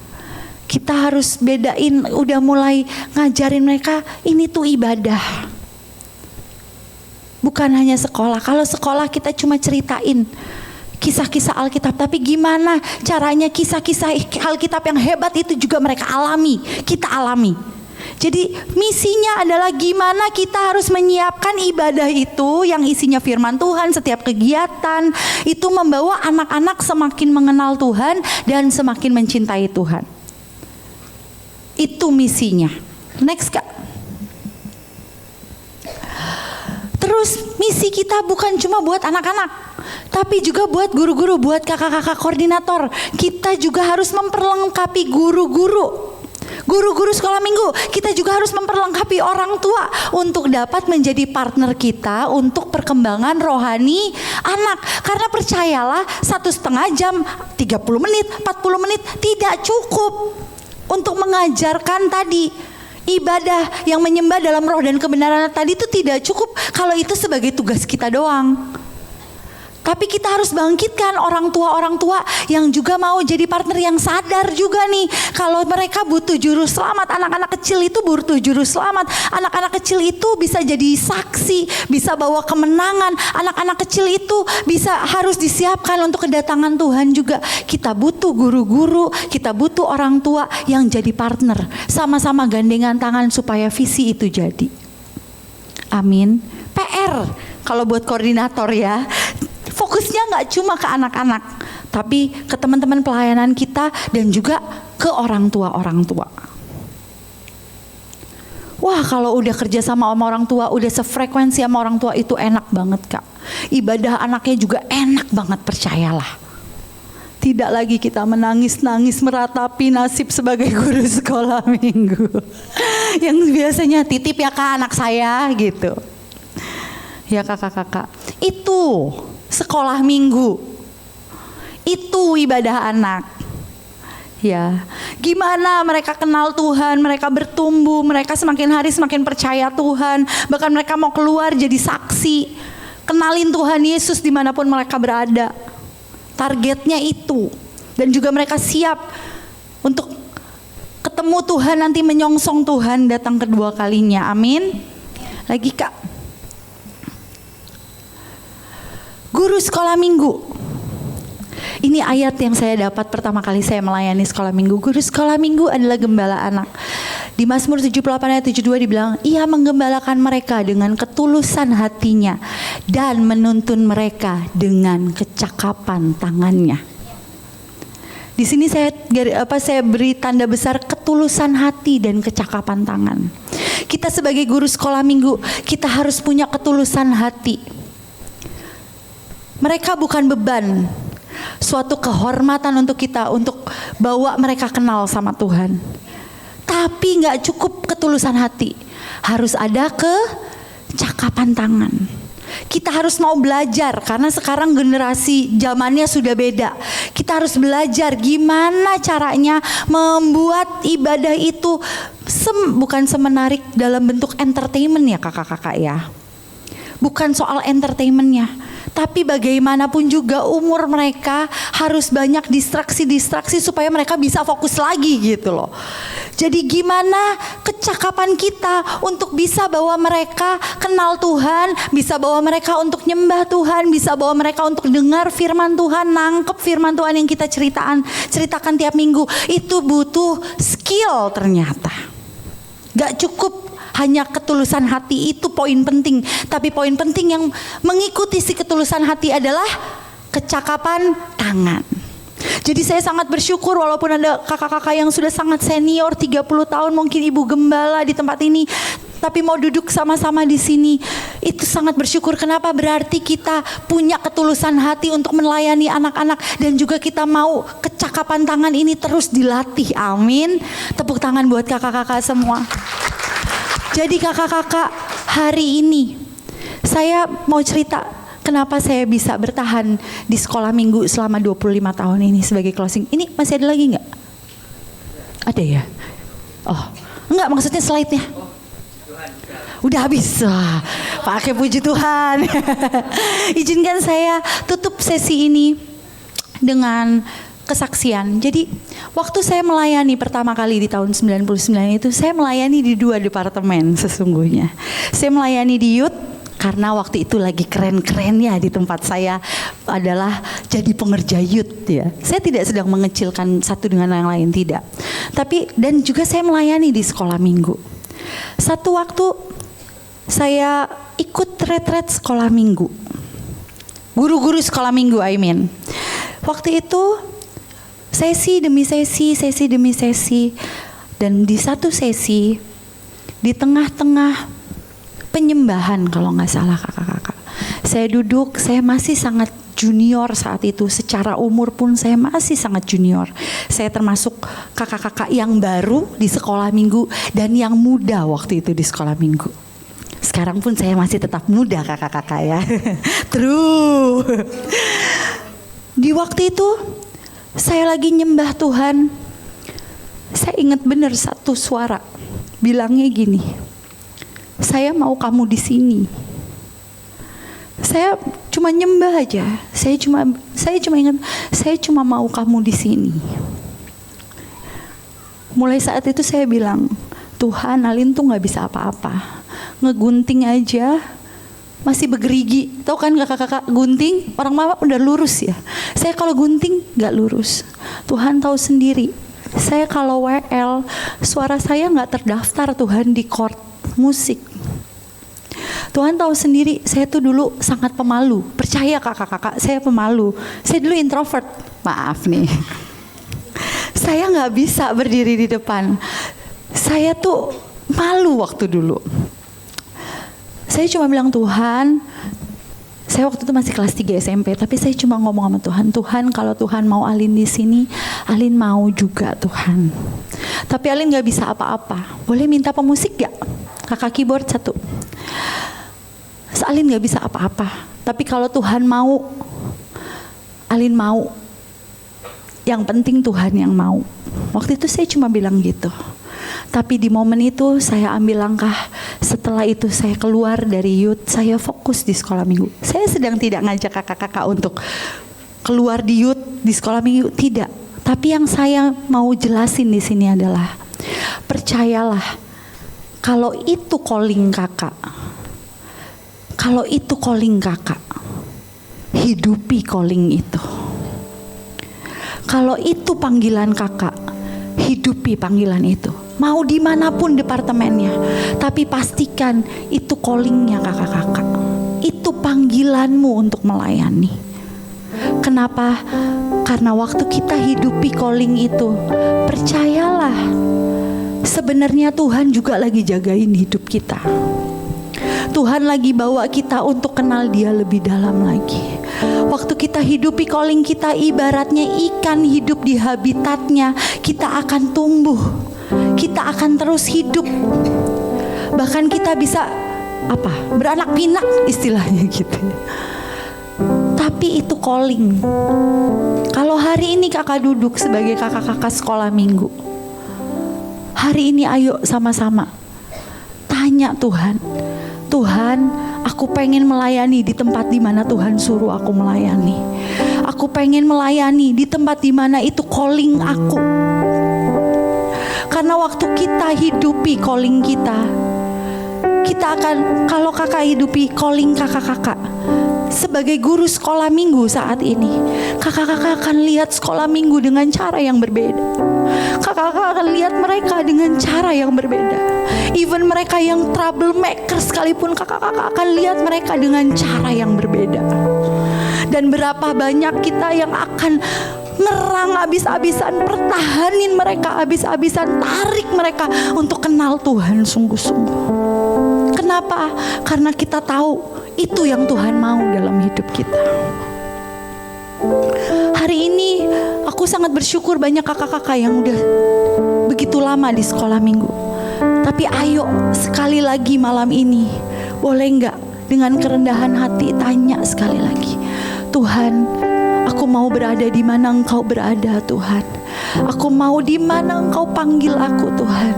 kita harus bedain, udah mulai ngajarin mereka ini tuh ibadah. Bukan hanya sekolah. Kalau sekolah kita cuma ceritain kisah-kisah Alkitab, tapi gimana caranya kisah-kisah Alkitab yang hebat itu juga mereka alami, kita alami. Jadi misinya adalah gimana kita harus menyiapkan ibadah itu yang isinya firman Tuhan. Setiap kegiatan itu membawa anak-anak semakin mengenal Tuhan dan semakin mencintai Tuhan. Itu misinya. Next Kak. Terus misi kita bukan cuma buat anak-anak, tapi juga buat guru-guru, buat kakak-kakak koordinator. Kita juga harus memperlengkapi guru-guru. Guru-guru sekolah minggu, kita juga harus memperlengkapi orang tua untuk dapat menjadi partner kita untuk perkembangan rohani anak. Karena percayalah 1,5 jam, 30 menit, 40 menit tidak cukup untuk mengajarkan tadi. Ibadah yang menyembah dalam roh dan kebenaran tadi itu tidak cukup kalau itu sebagai tugas kita doang. Tapi kita harus bangkitkan orang tua yang juga mau jadi partner, yang sadar juga nih kalau mereka butuh juru selamat. Anak-anak kecil itu butuh juru selamat. Anak-anak kecil itu bisa jadi saksi, bisa bawa kemenangan. Anak-anak kecil itu harus disiapkan untuk kedatangan Tuhan juga. Kita butuh guru-guru, kita butuh orang tua yang jadi partner. Sama-sama gandengan tangan supaya visi itu jadi. Amin. PR kalau buat koordinator ya. Fokusnya nggak cuma ke anak-anak, tapi ke teman-teman pelayanan kita dan juga ke orang tua. Wah, kalau udah kerja sama orang tua, udah sefrekuensi sama orang tua itu enak banget Kak. Ibadah anaknya juga enak banget, percayalah. Tidak lagi kita menangis-nangis meratapi nasib sebagai guru sekolah minggu. Yang biasanya titip ya Kak anak saya gitu. Ya kakak-kakak, itu sekolah minggu, itu ibadah anak. Ya, gimana mereka kenal Tuhan, mereka bertumbuh, mereka semakin hari semakin percaya Tuhan, bahkan mereka mau keluar jadi saksi, kenalin Tuhan Yesus dimanapun mereka berada. Targetnya itu, dan juga mereka siap untuk ketemu Tuhan nanti, menyongsong Tuhan datang kedua kalinya. Amin. Lagi Kak, guru sekolah minggu. Ini ayat yang saya dapat pertama kali saya melayani sekolah minggu. Guru sekolah minggu adalah gembala anak. Di Mazmur 78 ayat 72 dibilang, ia menggembalakan mereka dengan ketulusan hatinya dan menuntun mereka dengan kecakapan tangannya. Di sini saya beri tanda besar ketulusan hati dan kecakapan tangan. Kita sebagai guru sekolah minggu, kita harus punya ketulusan hati. Mereka bukan beban, suatu kehormatan untuk kita untuk bawa mereka kenal sama Tuhan. Tapi gak cukup ketulusan hati, harus ada kecakapan tangan. Kita harus mau belajar karena sekarang generasi zamannya sudah beda. Kita harus belajar gimana caranya membuat ibadah itu bukan semenarik dalam bentuk entertainment ya kakak-kakak ya. Bukan soal entertainmentnya, tapi bagaimanapun juga umur mereka harus banyak distraksi supaya mereka bisa fokus lagi gitu loh. Jadi gimana kecakapan kita untuk bisa bawa mereka kenal Tuhan, bisa bawa mereka untuk nyembah Tuhan, bisa bawa mereka untuk dengar firman Tuhan, nangkep firman Tuhan yang kita ceritakan tiap minggu. Itu butuh skill ternyata. Gak cukup hanya ketulusan hati, itu poin penting. Tapi poin penting yang mengikuti si ketulusan hati adalah kecakapan tangan. Jadi saya sangat bersyukur walaupun ada kakak-kakak yang sudah sangat senior, 30 tahun mungkin ibu gembala di tempat ini, tapi mau duduk sama-sama di sini. Itu sangat bersyukur. Kenapa? Berarti kita punya ketulusan hati untuk melayani anak-anak dan juga kita mau kecakapan tangan ini terus dilatih. Amin. Tepuk tangan buat kakak-kakak semua. Jadi kakak-kakak, hari ini saya mau cerita kenapa saya bisa bertahan di sekolah minggu selama 25 tahun ini sebagai closing. Ini masih ada lagi nggak? Ada ya? Oh, enggak, maksudnya slide-nya. Udah habis. Wah, pakai puji Tuhan. Izinkan saya tutup sesi ini dengan kesaksian. Jadi waktu saya melayani pertama kali di tahun 99 itu, saya melayani di 2 departemen sesungguhnya. Saya melayani di youth karena waktu itu lagi keren-kerennya di tempat saya adalah jadi pengerja youth ya. Saya tidak sedang mengecilkan satu dengan yang lain, tidak. Tapi dan juga saya melayani di sekolah minggu. Satu waktu saya ikut retret sekolah minggu. Guru-guru sekolah minggu, I mean. Waktu itu sesi demi sesi, dan di satu sesi di tengah-tengah penyembahan kalau nggak salah kakak-kakak, saya duduk, saya masih sangat junior saat itu, secara umur pun saya masih sangat junior. Saya termasuk kakak-kakak yang baru di sekolah minggu dan yang muda waktu itu di sekolah minggu. Sekarang pun saya masih tetap muda kakak-kakak ya. True. Di waktu itu saya lagi nyembah Tuhan. Saya ingat benar satu suara bilangnya gini, saya mau kamu di sini. Saya cuma nyembah aja. Saya cuma ingat, saya cuma mau kamu di sini. Mulai saat itu saya bilang, Tuhan, Alin tuh nggak bisa apa-apa. Ngegunting aja masih bergerigi. Tahu kan kakak-kakak gunting, orang mama udah lurus ya. Saya kalau gunting nggak lurus. Tuhan tahu sendiri. Saya kalau WL, suara saya nggak terdaftar Tuhan di chord musik. Tuhan tahu sendiri, saya tuh dulu sangat pemalu. Percaya kakak-kakak, saya pemalu. Saya dulu introvert. Maaf nih. Saya nggak bisa berdiri di depan. Saya tuh malu waktu dulu. Saya cuma bilang, Tuhan, saya waktu itu masih kelas 3 SMP, tapi saya cuma ngomong sama Tuhan, Tuhan kalau Tuhan mau Alin di sini, Alin mau juga Tuhan. Tapi Alin nggak bisa apa-apa. Boleh minta pemusik gak? Kakak keyboard 1. Alin gak bisa apa-apa. Tapi kalau Tuhan mau, Alin mau. Yang penting Tuhan yang mau. Waktu itu saya cuma bilang gitu. Tapi di momen itu saya ambil langkah. Setelah itu saya keluar dari youth, saya fokus di sekolah minggu. Saya sedang tidak ngajak kakak-kakak untuk keluar di youth, di sekolah minggu, tidak. Tapi yang saya mau jelasin di sini adalah, percayalah, kalau itu calling kakak, kalau itu calling kakak, hidupi calling itu. Kalau itu panggilan kakak, hidupi panggilan itu. Mau dimanapun departemennya, tapi pastikan itu callingnya kakak-kakak. Itu panggilanmu untuk melayani. Kenapa? Karena waktu kita hidupi calling itu, percayalah, sebenarnya Tuhan juga lagi jagain hidup kita. Tuhan lagi bawa kita untuk kenal Dia lebih dalam lagi. Waktu kita hidupi calling kita, ibaratnya ikan hidup di habitatnya, kita akan tumbuh, kita akan terus hidup. Bahkan kita bisa beranak pinak istilahnya gitu. Tapi itu calling. Kalau hari ini kakak duduk sebagai kakak-kakak sekolah minggu, hari ini ayo sama-sama tanya Tuhan, Tuhan, aku pengen melayani di tempat di mana Tuhan suruh aku melayani. Aku pengen melayani di tempat di mana itu calling aku. Karena waktu kita hidupi calling kita akan, kalau kakak hidupi calling kakak-kakak sebagai guru sekolah minggu saat ini, kakak-kakak akan lihat sekolah minggu dengan cara yang berbeda. Kakak-kakak akan lihat mereka dengan cara yang berbeda. Even mereka yang troublemaker sekalipun, kakak-kakak akan lihat mereka dengan cara yang berbeda. Dan berapa banyak kita yang akan ngerang habis-habisan, pertahanin mereka habis-habisan, tarik mereka untuk kenal Tuhan sungguh-sungguh. Kenapa? Karena kita tahu itu yang Tuhan mau dalam hidup kita. Hari ini aku sangat bersyukur banyak kakak-kakak yang udah begitu lama di sekolah minggu. Tapi ayo sekali lagi malam ini, boleh nggak dengan kerendahan hati tanya sekali lagi, Tuhan, aku mau berada di mana Engkau berada Tuhan. Aku mau di mana Engkau panggil aku Tuhan.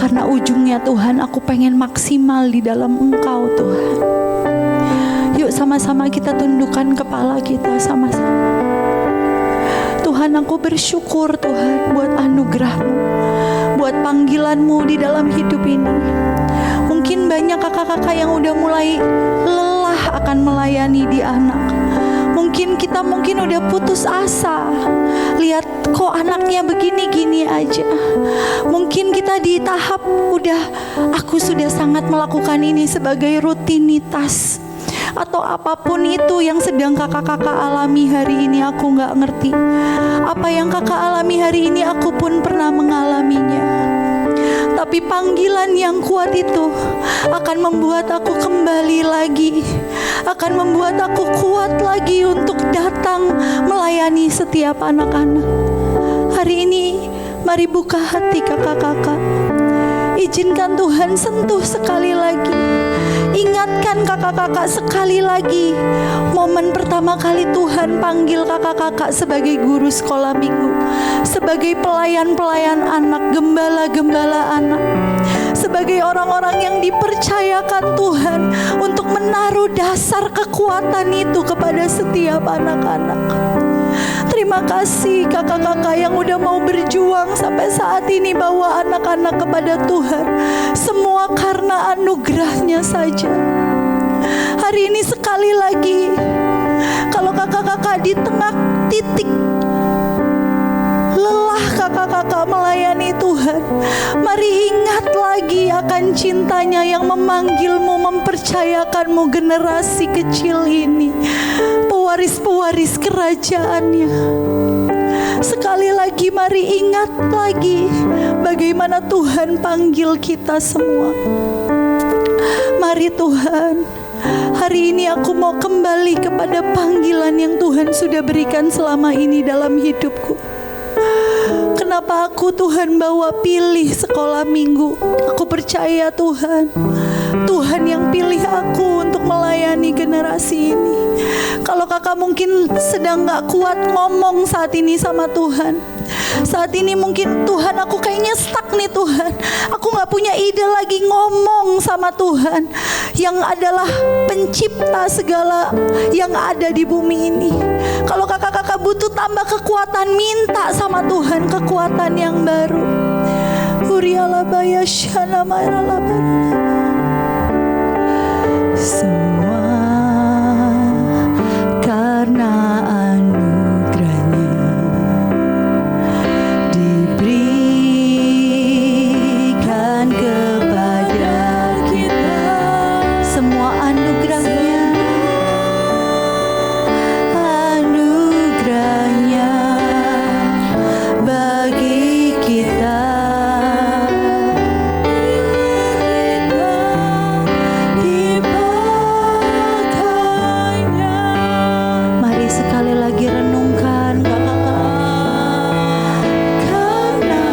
Karena ujungnya Tuhan, aku pengen maksimal di dalam Engkau Tuhan. Yuk sama-sama kita tundukkan kepala kita sama-sama. Tuhan, aku bersyukur Tuhan buat anugerah-Mu, buat panggilan-Mu di dalam hidup ini. Mungkin banyak kakak-kakak yang udah mulai lelah akan melayani di anak. Mungkin kita udah putus asa, lihat kok anaknya begini-gini aja. Mungkin kita di tahap aku sudah sangat melakukan ini sebagai rutinitas, atau apapun itu yang sedang kakak-kakak alami hari ini. Aku gak ngerti apa yang kakak alami hari ini, aku pun pernah mengalaminya. Tapi panggilan yang kuat itu akan membuat aku kembali lagi, akan membuat aku kuat lagi untuk datang melayani setiap anak-anak. Hari ini mari buka hati kakak-kakak, izinkan Tuhan sentuh sekali lagi. Ingatkan kakak-kakak sekali lagi momen pertama kali Tuhan panggil kakak-kakak sebagai guru sekolah minggu, sebagai pelayan-pelayan anak, gembala-gembala anak, sebagai orang-orang yang dipercayakan Tuhan untuk menaruh dasar kekuatan itu kepada setiap anak-anak. Terima kasih kakak-kakak yang udah mau berjuang sampai saat ini bawa anak-anak kepada Tuhan. Semua karena anugerahnya saja. Hari ini sekali lagi, kalau kakak-kakak di tengah titik lelah kakak-kakak melayani Tuhan, mari ingat lagi akan cintanya yang memanggilmu, mempercayakanmu generasi kecil ini, pewaris-pewaris kerajaannya. Sekali lagi mari ingat lagi bagaimana Tuhan panggil kita semua. Mari Tuhan, hari ini aku mau kembali kepada panggilan yang Tuhan sudah berikan selama ini dalam hidupku. Kenapa aku Tuhan bawa pilih sekolah minggu? Aku percaya Tuhan yang pilih aku untuk melayani generasi ini. Kalau kakak mungkin sedang gak kuat ngomong saat ini sama Tuhan, saat ini mungkin Tuhan aku kayaknya stuck nih Tuhan, aku gak punya ide lagi ngomong sama Tuhan yang adalah pencipta segala yang ada di bumi ini. Kalau kakak-kakak butuh tambah kekuatan, minta sama Tuhan kekuatan yang baru. Semua karena anugerahnya diberikan kepada kita. Semua anugerahnya bagi kita. Mari sekali lagi renungkan kakak-kakak, karena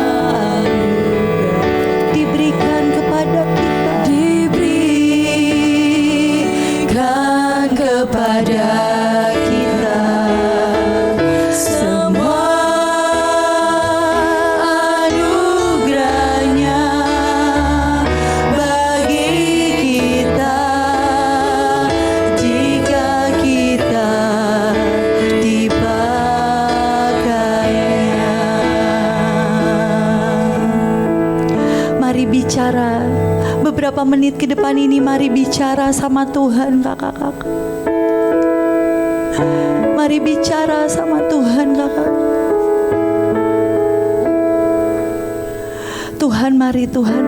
diberikan kepada kita, diberikan kepada kita semua anugerahnya bagi kita jika kita dipakainya. Mari bicara beberapa menit ke depan ini, mari bicara sama Tuhan kakak-kakak. Mari bicara sama Tuhan kakak. Tuhan, mari Tuhan,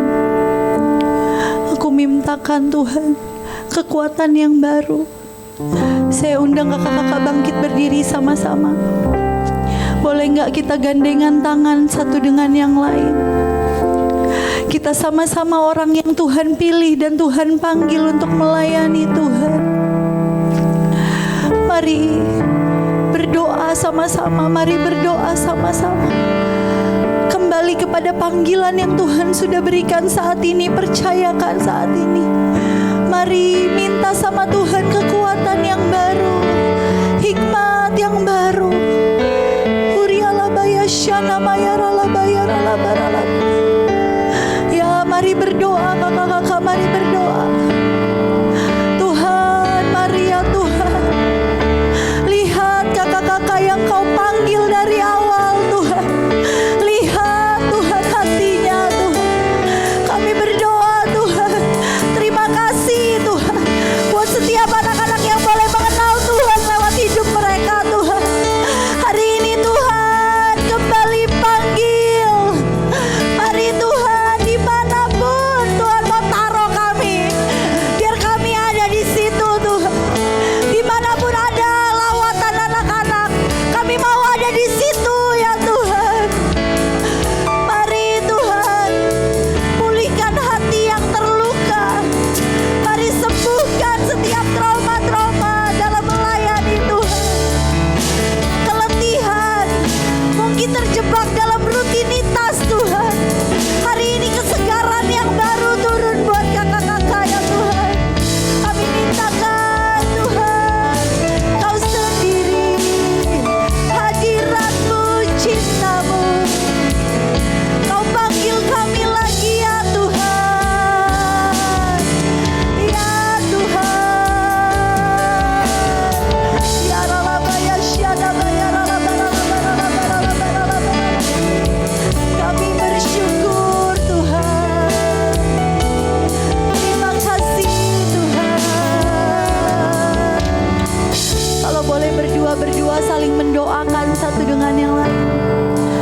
aku mintakan Tuhan kekuatan yang baru. Saya undang kakak-kakak bangkit berdiri sama-sama. Boleh gak kita gandengan tangan satu dengan yang lain? Kita sama-sama orang yang Tuhan pilih dan Tuhan panggil untuk melayani Tuhan. Mari berdoa sama-sama, mari berdoa sama-sama. Kembali kepada panggilan yang Tuhan sudah berikan saat ini, percayakan saat ini. Mari minta sama Tuhan kekuatan yang baru, hikmat yang baru. saling mendoakan satu dengan yang lain.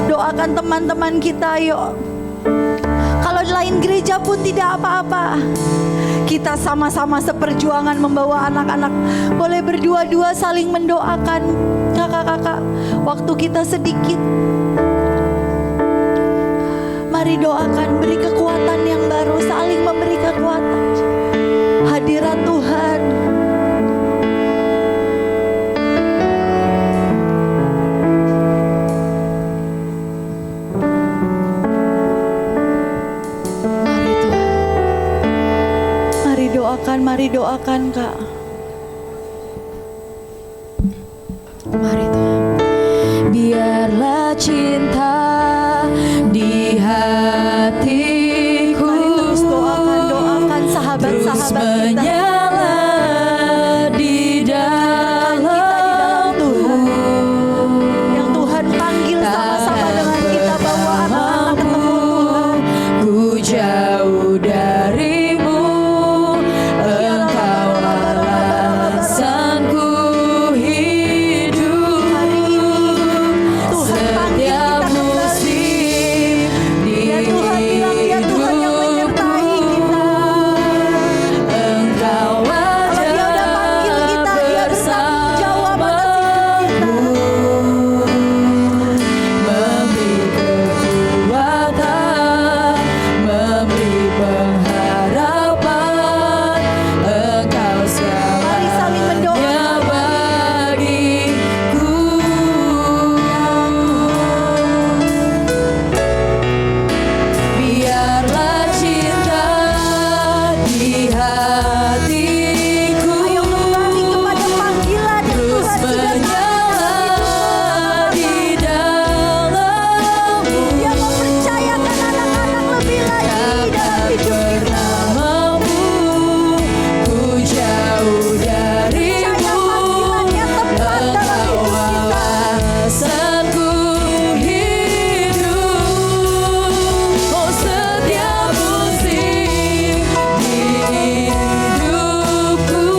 Doakan teman-teman kita, yuk. Kalau lain gereja pun tidak apa-apa. Kita sama-sama seperjuangan membawa anak-anak. Boleh berdua-dua saling mendoakan. Kakak-kakak, waktu kita sedikit. Mari doakan, beri kekuatan yang baru, saling memberi kekuatan. Hadirat Tuhan. Mari Tuhan. Mari doakan Kak. Mari Tuhan. Biarlah cinta di hatiku. Mari terus doakan sahabat-sahabat kita. Di dalam Tuhan. Yang Tuhan panggil sama-sama dengan kita, bawa anak-anak ketemu Tuhan. Ku jauh darimu, Engkau alasanku hidup. Hari ini Tuhan panggil kita kembali. Ya Tuhan bilang, ya Tuhan yang menyertai kita. Engkau Kalau Dia udah panggil kita, Dia bertanggung jawab atas hidup kita. memberi kekuatan, memberi pengharapan. Engkau Mari saling mendoakan. segalanya bagiku. Biarlah cinta di hatiku Ayo kembali kepada panggilan yang terus Tuhan sudah menyala di dalammu. Dia mempercayakan anak-anak lebih lagi dalam hidup kita. Namamu ku jauh Percaya darimu, panggilannya tepat dalam Engkau hidup kita. alasanku hidup. Oh setiap musim di hidupku,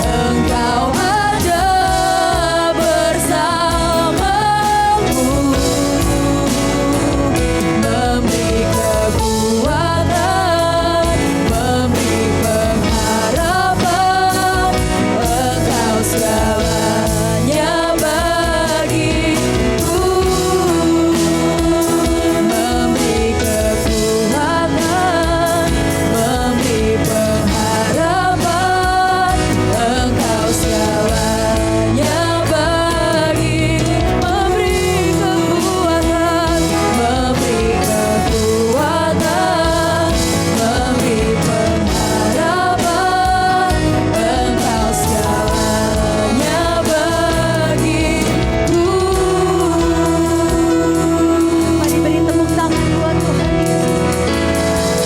Engkau ada bersamaku, memberi kekuatan, memberi pengharapan. Engkau segalanya bagiku, memberi kekuatan, memberi pengharapan. Engkau segalanya bagi, memberi kekuatan, memberi kekuatan, memberi pengharapan. Engkau segalanya bagiku. Mari beri tepuk tangan buat Tuhan Yesus.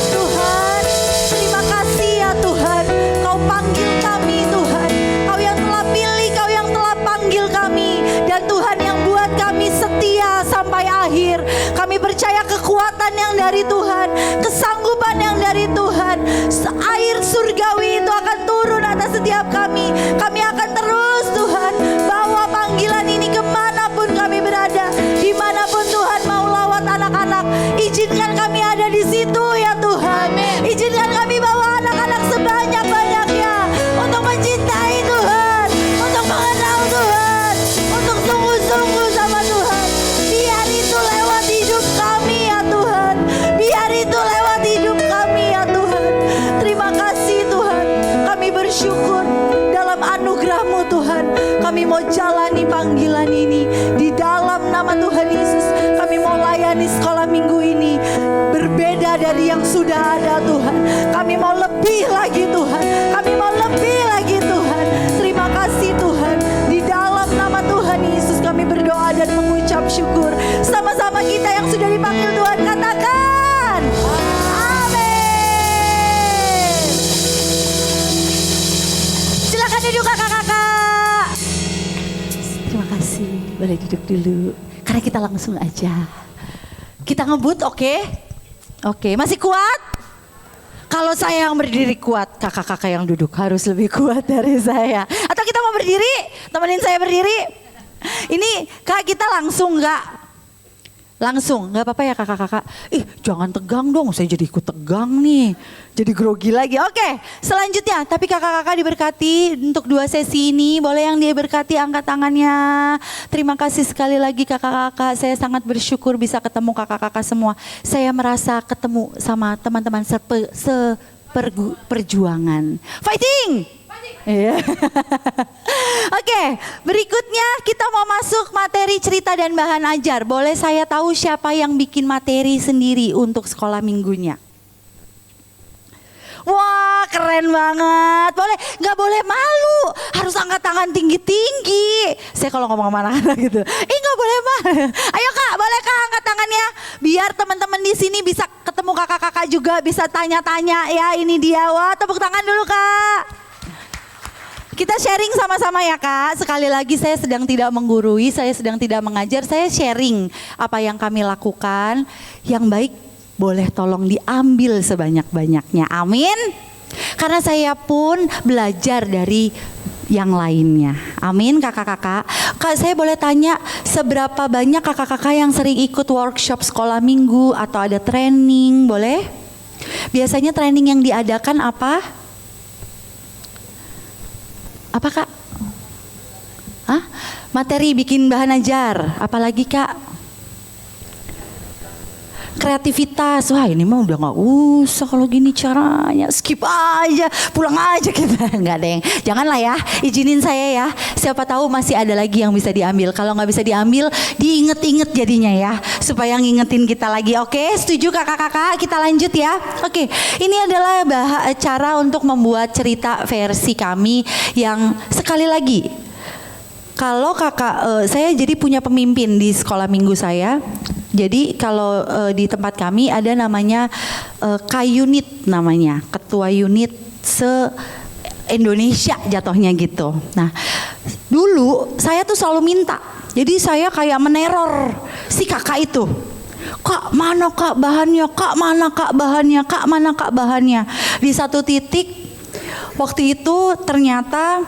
Tuhan, terima kasih ya Tuhan. Kau panggil kami Tuhan. Kau yang telah pilih, Kau yang telah panggil kami. Dan Tuhan yang buat kami setia sampai akhir. Kami percaya kekuatan yang dari Tuhan, kesanggupan yang dari Tuhan. Air surgawi itu akan turun atas setiap kami. Kami akan terus Tuhan bawa panggilan ini kemanapun kami berada. Dimanapun Tuhan mau lawat anak-anak, izinkan kami ada di situ ya Tuhan. Izinkan kami bawa anak-anak sebanyak-banyaknya untuk mencintai Tuhan, untuk mengenal Tuhan, untuk sungguh-sungguh sama Tuhan. Biar itu lewat hidup kami ya Tuhan. Biar itu lewat hidup kami ya Tuhan. Terima kasih Tuhan. Kami bersyukur dalam anugerah-Mu Tuhan. Kami mau jalani panggilan ini di dalam nama Tuhan Yesus. Kami mau layani sekolah minggu ini berbeda dari yang sudah ada Tuhan. Kami mau lebih lagi Tuhan. Kami mau lebih lagi Tuhan. Terima kasih Tuhan. Di dalam nama Tuhan Yesus kami berdoa dan mengucap syukur. Sama-sama kita yang sudah dipanggil Tuhan katakan amin. Silakan duduk kakak-kakak. Terima kasih. Boleh duduk dulu. Karena kita langsung aja. Kita ngebut, oke? Oke, masih kuat? Kalau saya yang berdiri kuat, kakak-kakak yang duduk harus lebih kuat dari saya. Atau kita mau berdiri, temenin saya berdiri. Ini kak, kita langsung nggak? Langsung, nggak apa-apa ya kakak-kakak. Ih, jangan tegang dong, saya jadi ikut tegang nih. Jadi grogi lagi. Oke, selanjutnya. Tapi kakak-kakak diberkati untuk 2 sesi ini. Boleh yang diberkati angkat tangannya. Terima kasih sekali lagi kakak-kakak. Saya sangat bersyukur bisa ketemu kakak-kakak semua. Saya merasa ketemu sama teman-teman seperjuangan. Fighting! Iya. Oke, berikutnya kita mau masuk materi cerita dan bahan ajar. Boleh saya tahu siapa yang bikin materi sendiri untuk sekolah minggunya? Wah, keren banget. Nggak boleh malu. Harus angkat tangan tinggi-tinggi. Saya kalau ngomong sama anak-anak gitu, nggak boleh malu. Ayo kak, boleh kak angkat tangannya? Biar teman-teman di sini bisa ketemu kakak-kakak juga, bisa tanya-tanya ya. Ini dia. Wah, tepuk tangan dulu kak. Kita sharing sama-sama ya kak. Sekali lagi saya sedang tidak menggurui, saya sedang tidak mengajar. Saya sharing apa yang kami lakukan. Yang baik boleh tolong diambil sebanyak-banyaknya. Amin. Karena saya pun belajar dari yang lainnya. Amin kakak-kakak. Kak, saya boleh tanya seberapa banyak kakak-kakak yang sering ikut workshop sekolah minggu atau ada training, boleh? Biasanya training yang diadakan apa? Apa kak? Hah? Materi bikin bahan ajar. Apalagi kak? Kreativitas. Wah ini mah udah gak usah kalau gini caranya. Skip aja, pulang aja kita. Nggak ada yang, janganlah ya, izinin saya ya. Siapa tahu masih ada lagi yang bisa diambil. Kalau nggak bisa diambil, diinget-inget jadinya ya. Supaya ngingetin kita lagi. Oke, setuju kakak-kakak? Kita lanjut ya. Oke, ini adalah cara untuk membuat cerita versi kami yang sekali lagi. Kalau kakak, saya jadi punya pemimpin di sekolah minggu saya. Jadi kalau di tempat kami ada namanya K-unit namanya, ketua unit se-Indonesia jatuhnya gitu. Nah dulu saya tuh selalu minta, jadi saya kayak meneror si kakak itu. Kak mana kak bahannya, kak mana kak bahannya, kak mana kak bahannya. Di satu titik waktu itu ternyata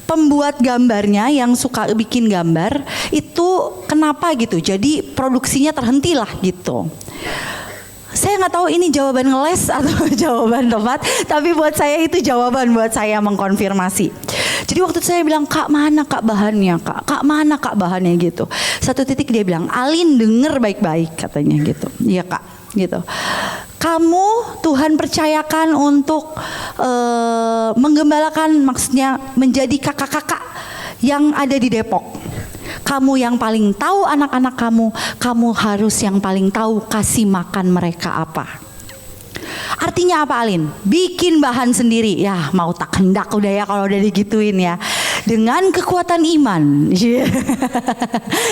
pembuat gambarnya yang suka bikin gambar itu kenapa gitu, jadi produksinya terhentilah gitu. Saya nggak tahu ini jawaban ngeles atau jawaban tepat, tapi buat saya itu jawaban buat saya mengkonfirmasi. Jadi waktu itu saya bilang, kak mana kak bahannya, kak mana kak bahannya gitu. Satu titik dia bilang, Alin denger baik-baik katanya gitu. Iya kak gitu. Kamu Tuhan percayakan untuk menggembalakan, maksudnya menjadi kakak-kakak yang ada di Depok. Kamu yang paling tahu anak-anak kamu harus yang paling tahu kasih makan mereka apa. Artinya apa Alin? Bikin bahan sendiri. Ya mau tak hendak udah ya kalau udah digituin ya. Dengan kekuatan iman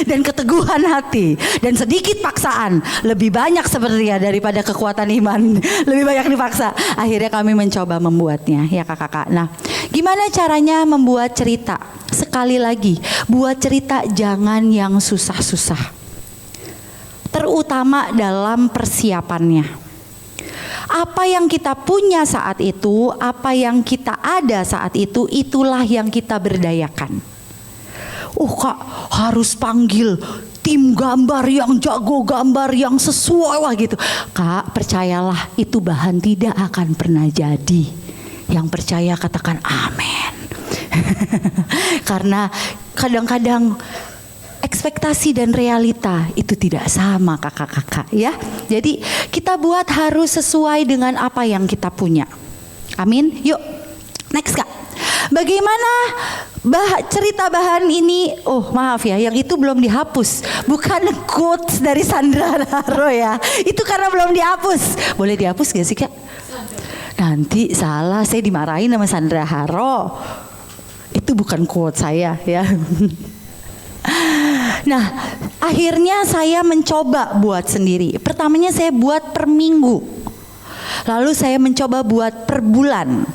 dan keteguhan hati dan sedikit paksaan, lebih banyak sebenarnya daripada kekuatan iman, lebih banyak dipaksa. Akhirnya kami mencoba membuatnya ya kakak-kakak. Nah gimana caranya membuat cerita? Sekali lagi, buat cerita jangan yang susah-susah, terutama dalam persiapannya. Apa yang kita punya saat itu, apa yang kita ada saat itu, itulah yang kita berdayakan. Kak harus panggil tim gambar yang jago gambar yang sesuai lah gitu. Kak percayalah itu bahan tidak akan pernah jadi. Yang percaya katakan amin. Karena kadang-kadang ekspektasi dan realita itu tidak sama kakak-kakak ya. Jadi kita buat harus sesuai dengan apa yang kita punya. Amin. Yuk next kak. Bagaimana cerita bahan ini? Oh maaf ya, yang itu belum dihapus. Bukan quotes dari Sandra Haro ya. Itu karena belum dihapus. Boleh dihapus gak sih kak? Nanti salah, saya dimarahin sama Sandra Haro. Itu bukan quote saya ya. Nah akhirnya saya mencoba buat sendiri. Pertamanya saya buat per minggu, lalu saya mencoba buat per bulan.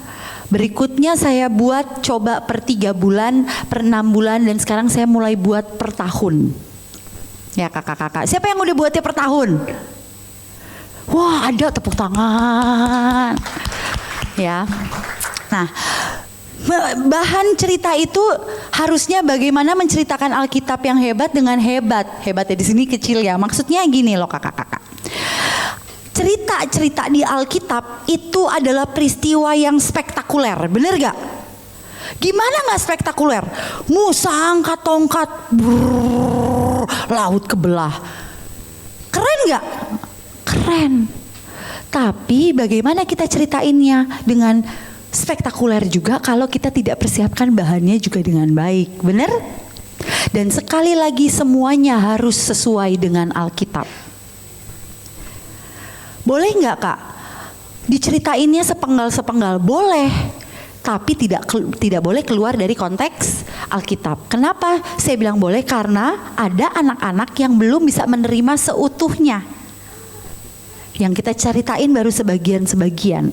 Berikutnya saya buat coba per 3 bulan, per 6 bulan, dan sekarang saya mulai buat per tahun. Ya kakak-kakak, siapa yang udah buatnya per tahun? Wah, ada tepuk tangan. Ya. Nah, bahan cerita itu harusnya bagaimana menceritakan Alkitab yang hebat dengan hebat. Hebatnya di sini kecil ya. Maksudnya gini loh kakak-kakak. Cerita-cerita di Alkitab itu adalah peristiwa yang spektakuler. Bener gak? Gimana gak spektakuler? Musa angkat tongkat, brrr, laut kebelah. Keren gak? Keren. Tapi bagaimana kita ceritainnya dengan spektakuler juga kalau kita tidak persiapkan bahannya juga dengan baik. Benar? Dan sekali lagi semuanya harus sesuai dengan Alkitab. Boleh nggak kak? Diceritainnya sepenggal-sepenggal? Boleh. Tapi tidak boleh keluar dari konteks Alkitab. Kenapa saya bilang boleh? Karena ada anak-anak yang belum bisa menerima seutuhnya. Yang kita ceritain baru sebagian-sebagian.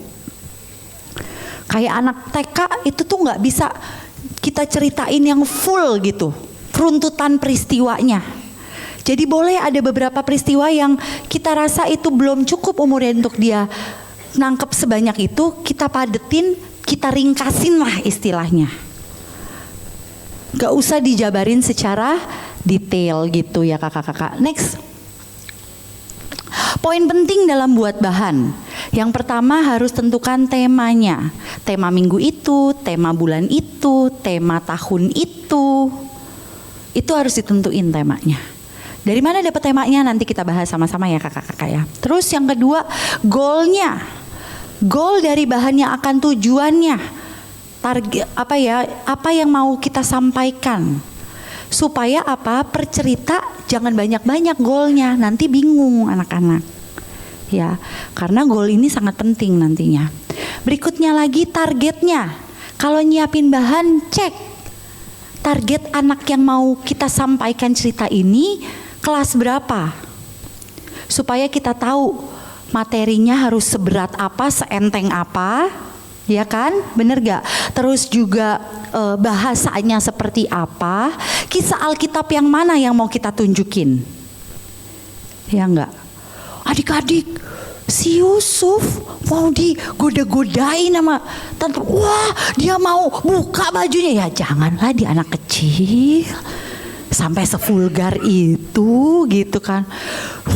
Kayak anak TK itu tuh nggak bisa kita ceritain yang full gitu, runtutan peristiwanya. Jadi boleh ada beberapa peristiwa yang kita rasa itu belum cukup umurnya untuk dia nangkep sebanyak itu, kita padetin, kita ringkasin lah istilahnya. Gak usah dijabarin secara detail gitu ya kakak-kakak. Next. Poin penting dalam buat bahan. Yang pertama harus tentukan temanya. Tema minggu itu, tema bulan itu, tema tahun itu. Itu harus ditentuin temanya. Dari mana dapat temanya nanti kita bahas sama-sama ya kakak-kakak ya. Terus yang kedua, goalnya. Goal dari bahannya akan tujuannya. Target apa ya? Apa yang mau kita sampaikan? Supaya apa? Percerita jangan banyak-banyak goalnya. Nanti bingung anak-anak. Ya, karena goal ini sangat penting nantinya. Berikutnya lagi targetnya. Kalau nyiapin bahan, cek target anak yang mau kita sampaikan cerita ini kelas berapa. Supaya kita tahu materinya harus seberat apa, seenteng apa, ya kan? Bener gak? Terus juga bahasanya seperti apa, kisah Alkitab yang mana yang mau kita tunjukin? Ya enggak? Adik-adik, si Yusuf mau digoda-godain sama tante. Wah, dia mau buka bajunya. Ya janganlah, dia anak kecil. Sampai sevulgar itu gitu kan.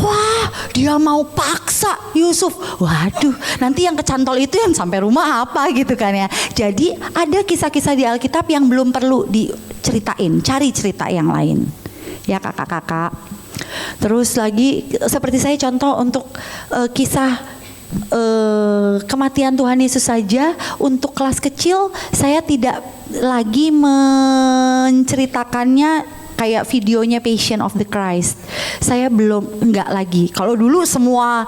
Wah, dia mau paksa Yusuf. Waduh, nanti yang kecantol itu yang sampai rumah apa gitu kan ya. Jadi ada kisah-kisah di Alkitab yang belum perlu diceritain. Cari cerita yang lain. Ya kakak-kakak. Terus lagi seperti saya contoh untuk kisah kematian Tuhan Yesus saja untuk kelas kecil, saya tidak lagi menceritakannya kayak videonya Passion of the Christ. Saya enggak lagi. Kalau dulu semua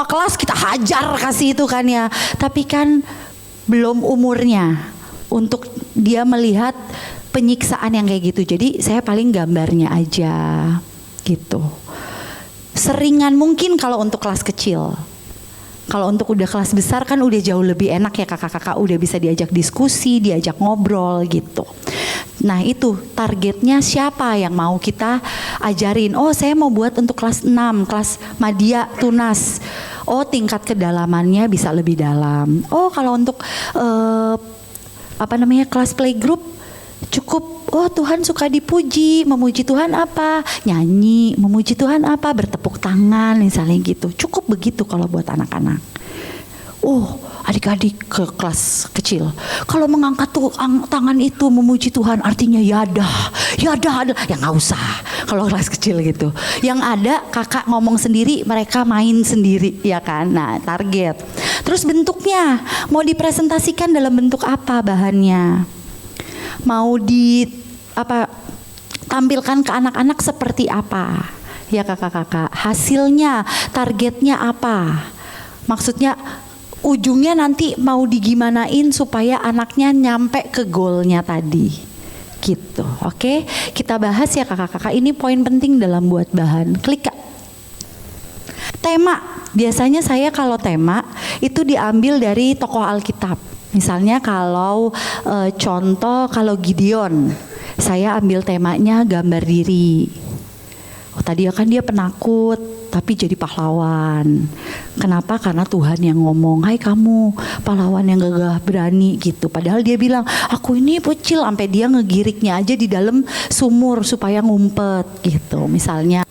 kelas kita hajar kasih itu kan ya. Tapi kan belum umurnya untuk dia melihat penyiksaan yang kayak gitu. Jadi saya paling gambarnya aja gitu. Seringan mungkin kalau untuk kelas kecil. Kalau untuk udah kelas besar kan udah jauh lebih enak ya kakak-kakak, udah bisa diajak diskusi, diajak ngobrol gitu. Nah itu targetnya siapa yang mau kita ajarin. Oh saya mau buat untuk kelas 6, kelas Madya Tunas. Oh tingkat kedalamannya bisa lebih dalam. Oh kalau untuk kelas playgroup cukup, oh Tuhan suka dipuji, memuji Tuhan apa? Nyanyi, memuji Tuhan apa? Bertepuk tangan misalnya gitu. Cukup begitu kalau buat anak-anak. Oh adik-adik ke kelas kecil, kalau mengangkat tangan itu memuji Tuhan artinya yada, ya nggak usah kalau kelas kecil gitu. Yang ada kakak ngomong sendiri, mereka main sendiri ya kan. Nah target. Terus bentuknya, mau dipresentasikan dalam bentuk apa bahannya? Mau tampilkan ke anak-anak seperti apa? Ya kakak-kakak, hasilnya, targetnya apa? Maksudnya ujungnya nanti mau digimanain supaya anaknya nyampe ke goalnya tadi. Gitu, oke? Kita bahas ya kakak-kakak, ini poin penting dalam buat bahan. Klik kak. Tema, biasanya saya kalau tema itu diambil dari tokoh Alkitab. Misalnya kalau contoh kalau Gideon, saya ambil temanya gambar diri. Oh tadi kan dia penakut, tapi jadi pahlawan. Kenapa? Karena Tuhan yang ngomong, hai kamu pahlawan yang gagah berani gitu. Padahal dia bilang, aku ini kecil, sampai dia ngegiriknya aja di dalam sumur supaya ngumpet gitu misalnya.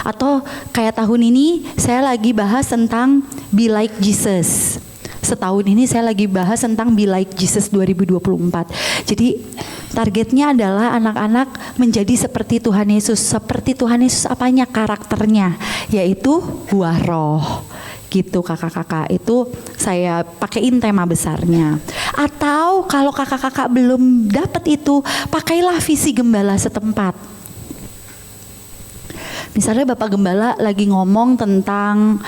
Atau kayak tahun ini saya lagi bahas tentang Be Like Jesus. Setahun ini saya lagi bahas tentang Be Like Jesus 2024. Jadi targetnya adalah anak-anak menjadi seperti Tuhan Yesus. Seperti Tuhan Yesus apanya? Karakternya, yaitu buah roh. Gitu kakak-kakak, itu saya pakaiin tema besarnya. Atau kalau kakak-kakak belum dapat itu, pakailah visi gembala setempat. Misalnya Bapak Gembala lagi ngomong tentang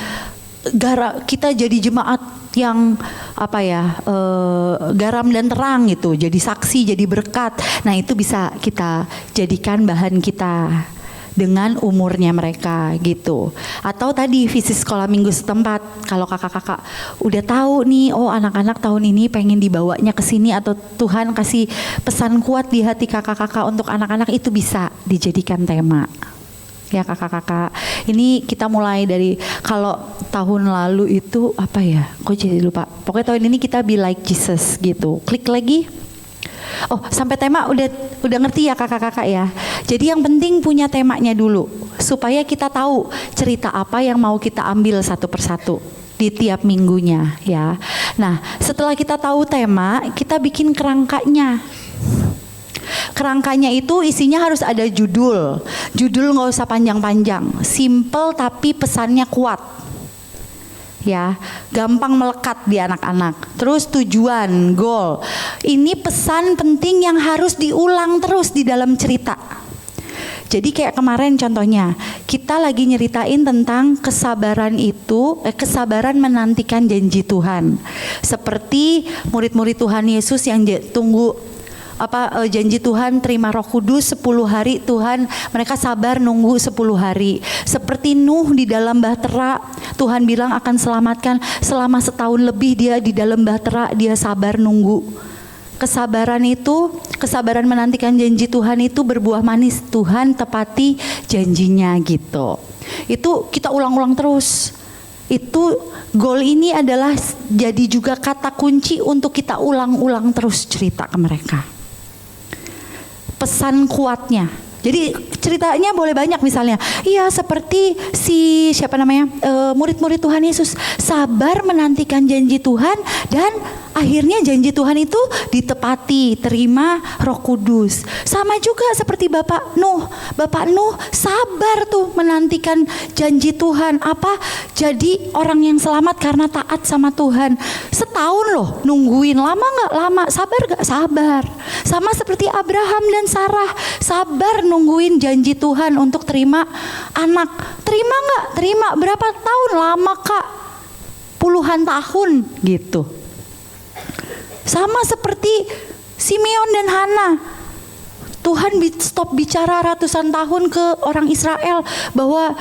kita jadi jemaat yang garam dan terang gitu, jadi saksi, jadi berkat. Nah itu bisa kita jadikan bahan kita dengan umurnya mereka gitu. Atau tadi visi sekolah minggu setempat, kalau kakak-kakak udah tahu nih, oh anak-anak tahun ini pengen dibawanya ke sini, atau Tuhan kasih pesan kuat di hati kakak-kakak untuk anak-anak, itu bisa dijadikan tema. Ya kakak-kakak, ini kita mulai dari, kalau tahun lalu itu apa ya, kok jadi lupa. Pokoknya tahun ini kita Be Like Jesus gitu. Klik lagi. Oh, sampai tema udah ngerti ya kakak-kakak ya. Jadi yang penting punya temanya dulu, supaya kita tahu cerita apa yang mau kita ambil satu persatu di tiap minggunya ya. Nah, setelah kita tahu tema, kita bikin kerangkanya. Kerangkanya itu isinya harus ada judul. Judul nggak usah panjang-panjang, simple tapi pesannya kuat. Ya, gampang melekat di anak-anak. Terus tujuan, goal. Ini pesan penting yang harus diulang terus di dalam cerita. Jadi kayak kemarin contohnya, kita lagi nyeritain tentang kesabaran itu, kesabaran menantikan janji Tuhan. Seperti murid-murid Tuhan Yesus yang tunggu janji Tuhan, terima Roh Kudus 10 hari, Tuhan mereka sabar nunggu 10 hari. Seperti Nuh di dalam bahtera, Tuhan bilang akan selamatkan, selama setahun lebih dia di dalam bahtera, dia sabar nunggu. Kesabaran itu, kesabaran menantikan janji Tuhan itu berbuah manis, Tuhan tepati janjinya gitu. Itu kita ulang-ulang terus. Itu goal ini adalah jadi juga kata kunci untuk kita ulang-ulang terus cerita ke mereka. Pesan kuatnya. Jadi ceritanya boleh banyak, misalnya, iya seperti murid-murid Tuhan Yesus sabar menantikan janji Tuhan dan akhirnya janji Tuhan itu ditepati, terima Roh Kudus. Sama juga seperti Bapak Nuh sabar tuh menantikan janji Tuhan, jadi orang yang selamat karena taat sama Tuhan. Setahun loh nungguin, lama nggak? Lama. Sabar nggak? Sabar. Sama seperti Abraham dan Sarah, sabar nungguin janji Tuhan untuk terima anak. Terima nggak? Terima. Berapa tahun? Lama kak, puluhan tahun gitu. Sama seperti Simeon dan Hana, Tuhan stop bicara ratusan tahun ke orang Israel bahwa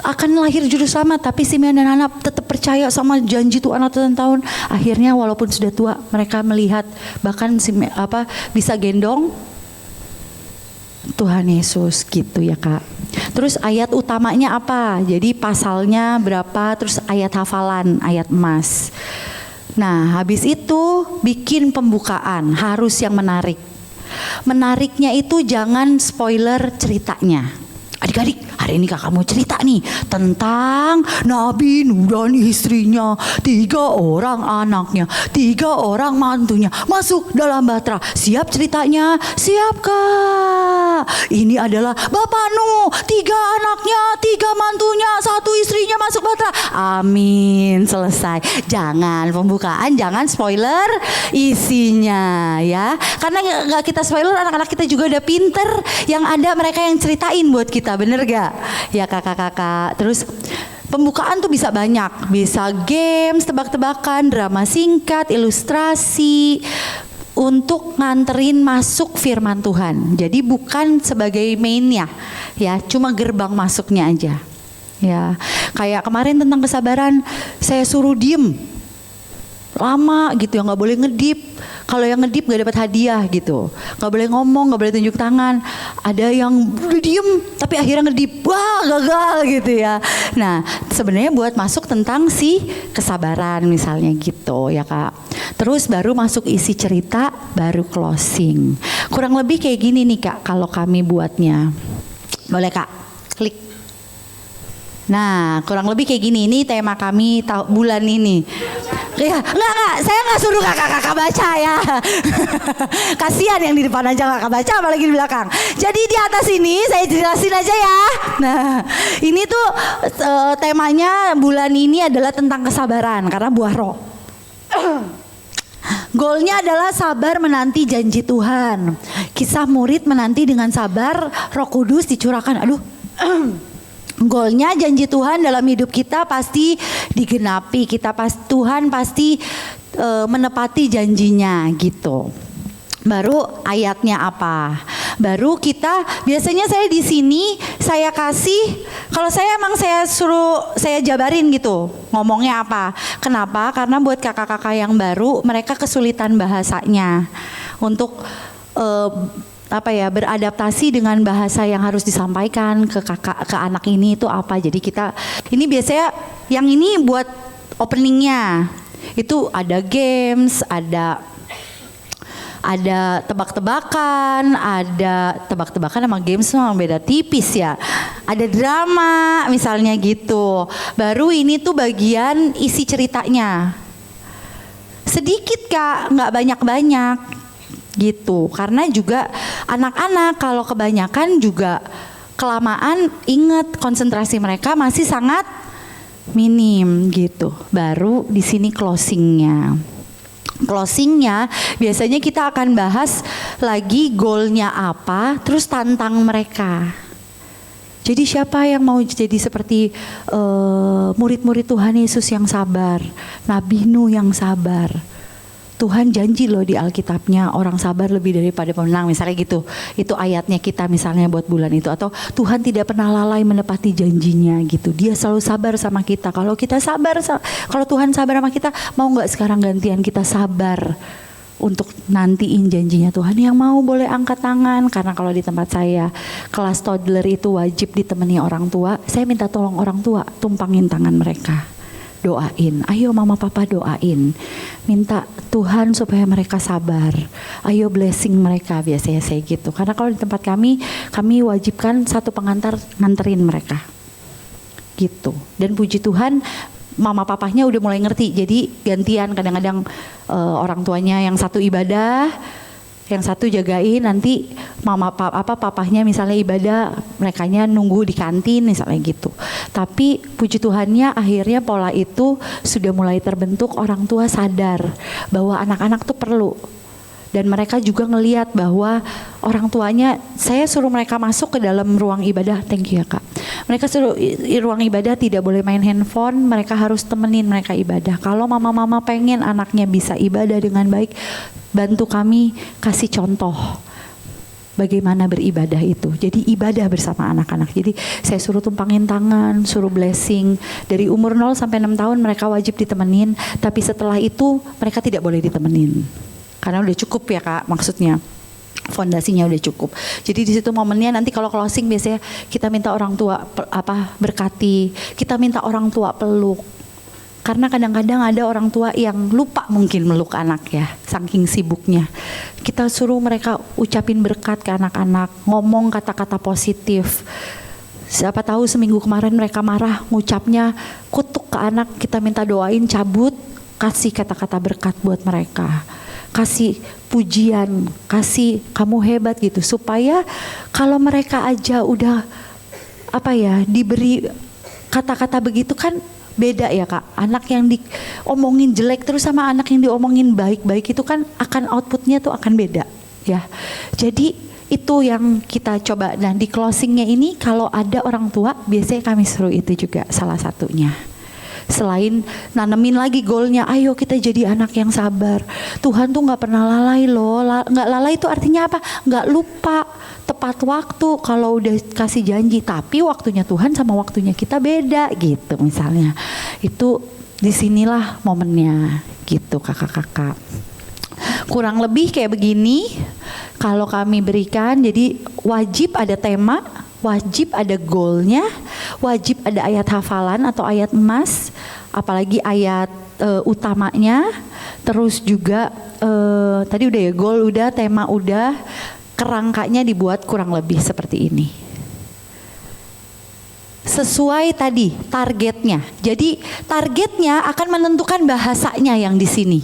akan lahir juru selamat, tapi Simeon dan Hana tetap percaya sama janji Tuhan ratusan tahun. Akhirnya walaupun sudah tua, mereka melihat bahkan bisa gendong Tuhan Yesus gitu ya kak. Terus ayat utamanya apa? Jadi pasalnya berapa? Terus ayat hafalan, ayat emas. Nah habis itu bikin pembukaan, harus yang menarik. Menariknya itu jangan spoiler ceritanya. Adik-adik, hari ini kakak mau cerita nih tentang Nabi Nuh dan istrinya, 3 orang anaknya, 3 orang mantunya masuk dalam bahtera. Siap ceritanya? Siap kak. Ini adalah Bapak Nuh, 3 anaknya, 3 mantunya, 1 istrinya masuk bahtera. Amin, selesai. Jangan pembukaan, jangan spoiler isinya ya. Karena gak kita spoiler, anak-anak kita juga udah pinter. Yang ada mereka yang ceritain buat kita. Bener gak? Ya kakak-kakak. Terus pembukaan tuh bisa banyak. Bisa games, tebak-tebakan, drama singkat, ilustrasi. Untuk nganterin masuk firman Tuhan. Jadi bukan sebagai mainnya. Ya, cuma gerbang masuknya aja. Ya, kayak kemarin tentang kesabaran, saya suruh diem. Lama gitu ya, gak boleh ngedip. Kalau yang ngedip gak dapat hadiah gitu. Gak boleh ngomong, gak boleh tunjuk tangan. ada yang udah diem tapi akhirnya ngedip, wah gagal gitu ya. Nah sebenarnya buat masuk tentang si kesabaran misalnya gitu ya Kak. Terus baru masuk isi cerita, baru closing. Kurang lebih kayak gini nih Kak kalau kami buatnya. Boleh Kak, klik. Nah kurang lebih kayak gini, ini tema kami bulan ini. Ya, enggak, saya nggak suruh kakak baca ya. Kasihan yang di depan aja kakak baca, apalagi di belakang. Jadi di atas ini saya jelasin aja ya. Nah, ini tuh temanya bulan ini adalah tentang kesabaran karena buah roh. Goalnya adalah sabar menanti janji Tuhan. Kisah murid menanti dengan sabar, Roh Kudus dicurahkan. Goalnya janji Tuhan dalam hidup kita pasti digenapi. Tuhan pasti menepati janjinya gitu. Baru ayatnya apa? Baru kita biasanya saya di sini saya kasih, kalau saya emang saya suruh saya jabarin gitu ngomongnya apa. Kenapa? Karena buat kakak-kakak yang baru mereka kesulitan bahasanya untuk beradaptasi dengan bahasa yang harus disampaikan ke anak ini itu apa. Jadi kita ini biasanya yang ini buat openingnya itu ada games, ada tebak-tebakan, sama games memang beda tipis ya. Ada drama misalnya gitu. Baru ini tuh bagian isi ceritanya. Sedikit Kak, nggak banyak-banyak gitu. Karena juga anak-anak kalau kebanyakan juga kelamaan ingat konsentrasi mereka masih sangat minim gitu. Baru di sini closingnya biasanya kita akan bahas lagi goalnya apa, terus tantang mereka. Jadi siapa yang mau jadi seperti murid-murid Tuhan Yesus yang sabar, Nabi Nuh yang sabar. Tuhan janji loh di Alkitabnya orang sabar lebih daripada pemenang misalnya gitu. Itu ayatnya kita misalnya buat bulan itu. Atau Tuhan tidak pernah lalai menepati janjinya gitu. Dia selalu sabar sama kita. Kalau kita sabar, kalau Tuhan sabar sama kita, mau gak sekarang gantian kita sabar untuk nantiin janjinya Tuhan? Yang mau boleh angkat tangan. Karena kalau di tempat saya kelas toddler itu wajib ditemani orang tua. Saya minta tolong orang tua tumpangin tangan mereka. Doain, ayo mama papa doain, minta Tuhan supaya mereka sabar, ayo blessing mereka, biasanya saya gitu. Karena kalau di tempat kami wajibkan satu pengantar nganterin mereka gitu. Dan puji Tuhan mama papahnya udah mulai ngerti, jadi gantian kadang-kadang orang tuanya yang satu ibadah, yang satu jagain, nanti papahnya misalnya ibadah, merekanya nunggu di kantin misalnya gitu. Tapi puji Tuhannya akhirnya pola itu sudah mulai terbentuk, orang tua sadar bahwa anak-anak tuh perlu. Dan mereka juga ngelihat bahwa orang tuanya, saya suruh mereka masuk ke dalam ruang ibadah, thank you ya Kak. Mereka suruh ruang ibadah tidak boleh main handphone, mereka harus temenin mereka ibadah. Kalau mama-mama pengen anaknya bisa ibadah dengan baik, bantu kami kasih contoh bagaimana beribadah itu. Jadi ibadah bersama anak-anak. Jadi saya suruh tumpangin tangan, suruh blessing. Dari umur 0 sampai 6 tahun mereka wajib ditemenin, tapi setelah itu mereka tidak boleh ditemenin. Karena udah cukup ya Kak, maksudnya fondasinya udah cukup. Jadi di situ momennya nanti kalau closing biasanya kita minta orang tua berkati, kita minta orang tua peluk. Karena kadang-kadang ada orang tua yang lupa mungkin meluk anak ya, saking sibuknya. Kita suruh mereka ucapin berkat ke anak-anak, ngomong kata-kata positif. Siapa tahu seminggu kemarin mereka marah, ngucapnya kutuk ke anak, kita minta doain cabut, kasih kata-kata berkat buat mereka. Kasih pujian, kasih kamu hebat gitu, supaya kalau mereka aja udah diberi kata-kata begitu kan beda ya Kak. Anak yang diomongin jelek terus sama anak yang diomongin baik-baik itu kan akan outputnya tuh akan beda ya. Jadi itu yang kita coba. Nah di closingnya ini kalau ada orang tua biasanya kami suruh itu juga salah satunya. Selain nanemin lagi goalnya, ayo kita jadi anak yang sabar. Tuhan tuh gak pernah lalai loh. Gak lalai itu artinya apa? Gak lupa, tepat waktu kalau udah kasih janji. Tapi waktunya Tuhan sama waktunya kita beda gitu misalnya. Itu disinilah momennya gitu kakak-kakak. Kurang lebih kayak begini kalau kami berikan. Jadi wajib ada tema, wajib ada goalnya, wajib ada ayat hafalan atau ayat emas, apalagi ayat utamanya. Terus juga tadi udah ya, goal udah, tema udah, kerangkanya dibuat kurang lebih seperti ini. Sesuai tadi targetnya. Jadi targetnya akan menentukan bahasanya yang di sini.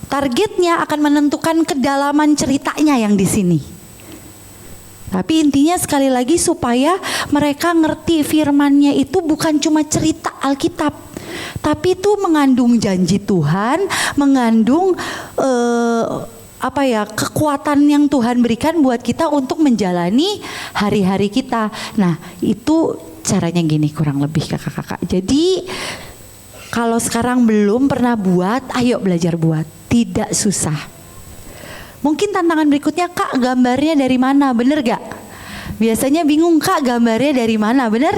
Targetnya akan menentukan kedalaman ceritanya yang di sini. Tapi intinya sekali lagi supaya mereka ngerti firman-Nya itu bukan cuma cerita Alkitab, tapi itu mengandung janji Tuhan, mengandung kekuatan yang Tuhan berikan buat kita untuk menjalani hari-hari kita. Nah, itu caranya gini kurang lebih kakak-kakak. Jadi kalau sekarang belum pernah buat, ayo belajar buat. Tidak susah. Mungkin tantangan berikutnya, Kak, gambarnya dari mana? Bener gak? Biasanya bingung, Kak, gambarnya dari mana? Bener?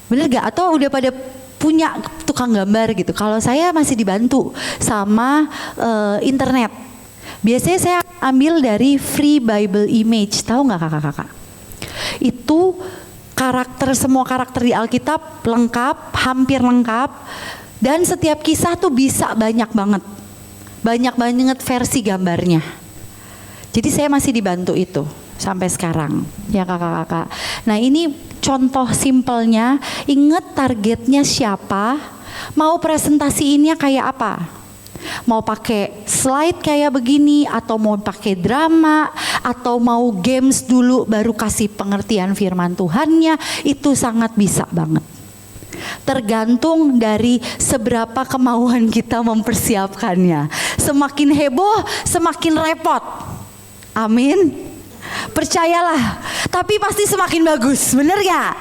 Bener gak? Atau udah pada punya tukang gambar gitu? Kalau saya masih dibantu sama internet. Biasanya saya ambil dari Free Bible Image. Tahu gak kakak-kakak? Itu semua karakter di Alkitab lengkap, hampir lengkap. Dan setiap kisah tuh bisa banyak banget versi gambarnya. Jadi saya masih dibantu itu sampai sekarang ya kakak-kakak. Nah ini contoh simpelnya, ingat targetnya siapa, mau presentasiinnya kayak apa. Mau pakai slide kayak begini, atau mau pakai drama, atau mau games dulu baru kasih pengertian firman Tuhannya, itu sangat bisa banget. Tergantung dari seberapa kemauan kita mempersiapkannya. Semakin heboh, semakin repot. Amin. Percayalah. Tapi pasti semakin bagus, bener gak?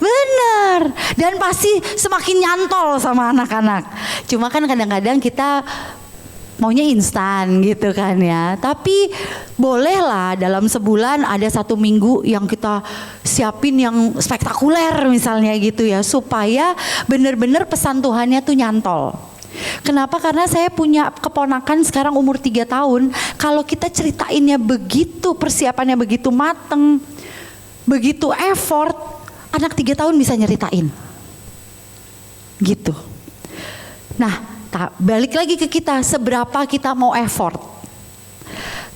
Bener. Dan pasti semakin nyantol sama anak-anak. Cuma kan kadang-kadang kita maunya instan gitu kan ya. Tapi bolehlah dalam sebulan ada 1 minggu yang kita siapin yang spektakuler misalnya gitu ya. Supaya benar-benar pesan Tuhannya tuh nyantol. Kenapa? Karena saya punya keponakan sekarang umur 3 tahun. Kalau kita ceritainnya begitu, persiapannya begitu mateng, begitu effort, anak 3 tahun bisa nyeritain. Gitu. Nah, balik lagi ke kita, seberapa kita mau effort.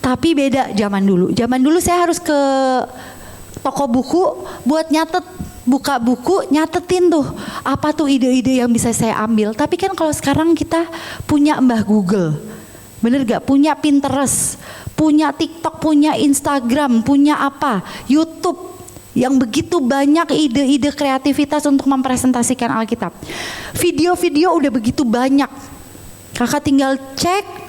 Tapi beda zaman dulu. Zaman dulu saya harus ke toko buku buat nyatet, buka buku, nyatetin tuh apa tuh ide-ide yang bisa saya ambil. Tapi kan kalau sekarang kita punya Mbah Google, bener gak? Punya Pinterest, punya TikTok, punya Instagram, punya apa, YouTube, yang begitu banyak ide-ide kreativitas untuk mempresentasikan Alkitab. Video-video udah begitu banyak. Kakak tinggal cek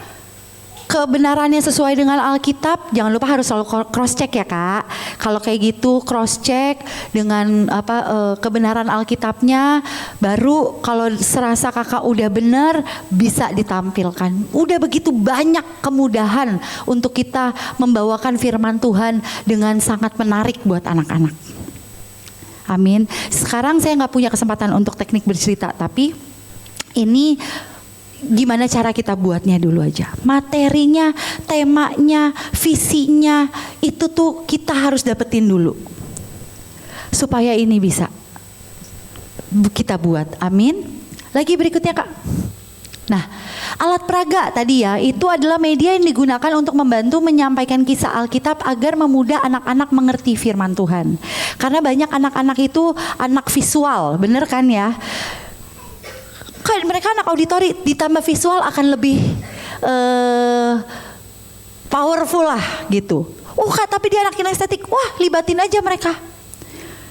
kebenarannya sesuai dengan Alkitab. Jangan lupa harus selalu cross check ya Kak. Kalau kayak gitu cross check dengan kebenaran Alkitabnya, baru kalau serasa Kakak udah benar bisa ditampilkan. Udah begitu banyak kemudahan untuk kita membawakan firman Tuhan dengan sangat menarik buat anak-anak. Amin. Sekarang saya nggak punya kesempatan untuk teknik bercerita, tapi ini gimana cara kita buatnya dulu aja. Materinya, temanya, visinya, itu tuh kita harus dapetin dulu. Supaya ini bisa kita buat. Amin. Lagi berikutnya Kak. Nah, alat peraga tadi ya, itu adalah media yang digunakan untuk membantu menyampaikan kisah Alkitab agar memudah anak-anak mengerti firman Tuhan. Karena banyak anak-anak itu anak visual, bener kan ya? Kan mereka anak auditori, ditambah visual akan lebih powerful lah gitu. Kak, tapi dia anak kinestetik, wah libatin aja mereka.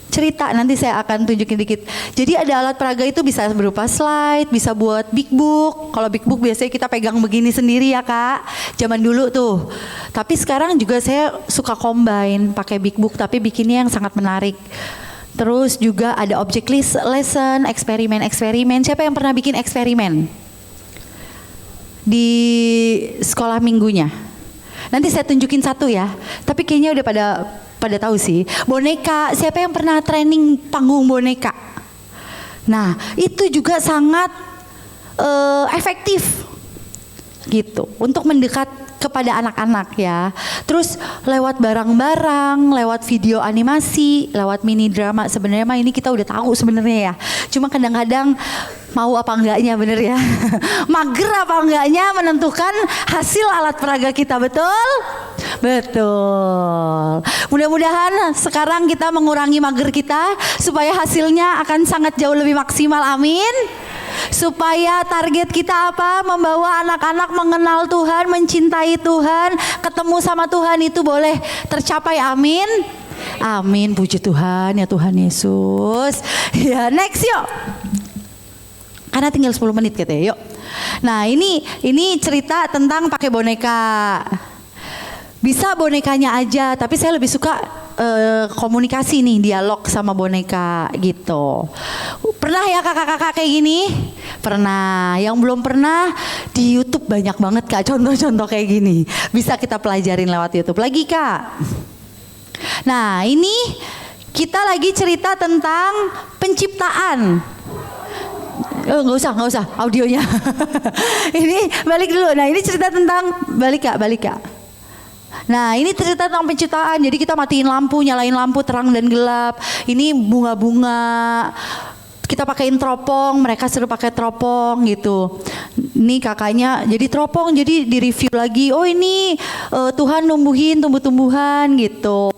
Cerita, nanti saya akan tunjukin dikit. Jadi ada alat peraga itu bisa berupa slide, bisa buat big book. Kalau big book biasanya kita pegang begini sendiri ya Kak. Zaman dulu tuh. Tapi sekarang juga saya suka combine, pakai big book tapi bikinnya yang sangat menarik. Terus juga ada object lesson, eksperimen. Siapa yang pernah bikin eksperimen di sekolah minggunya? Nanti saya tunjukin satu ya. Tapi kayaknya udah pada tahu sih. Boneka, siapa yang pernah training panggung boneka? Nah, itu juga sangat efektif gitu untuk kepada anak-anak ya. Terus lewat barang-barang, lewat video animasi, lewat mini drama. Sebenarnya mah ini kita udah tahu sebenarnya ya. Cuma kadang-kadang mau apa enggaknya bener ya. Mager apa enggaknya menentukan hasil alat peraga kita, betul? Betul. Mudah-mudahan sekarang kita mengurangi mager kita supaya hasilnya akan sangat jauh lebih maksimal. Amin. Supaya target kita apa? Membawa anak-anak mengenal Tuhan, mencintai Tuhan, ketemu sama Tuhan itu boleh tercapai. Amin. Amin. Puji Tuhan ya, Tuhan Yesus. Ya, next yuk. Karena tinggal 10 menit katanya, yuk. Nah, ini cerita tentang pakai boneka. Bisa bonekanya aja, tapi saya lebih suka komunikasi nih, dialog sama boneka gitu. Pernah ya kakak-kakak kayak gini? Pernah. Yang belum pernah, di YouTube banyak banget Kak contoh-contoh kayak gini. Bisa kita pelajarin lewat YouTube lagi Kak. Nah, ini kita lagi cerita tentang penciptaan. Nggak usah audionya. Ini balik dulu. Nah, ini cerita tentang balik Kak. Nah, ini cerita tentang penciptaan. Jadi kita matiin lampu, nyalain lampu terang dan gelap. Ini bunga-bunga. Kita pakein teropong, mereka suruh pakai teropong gitu. Ini kakaknya jadi teropong, jadi di-review lagi. Oh, ini Tuhan numbuhin tumbuh-tumbuhan gitu.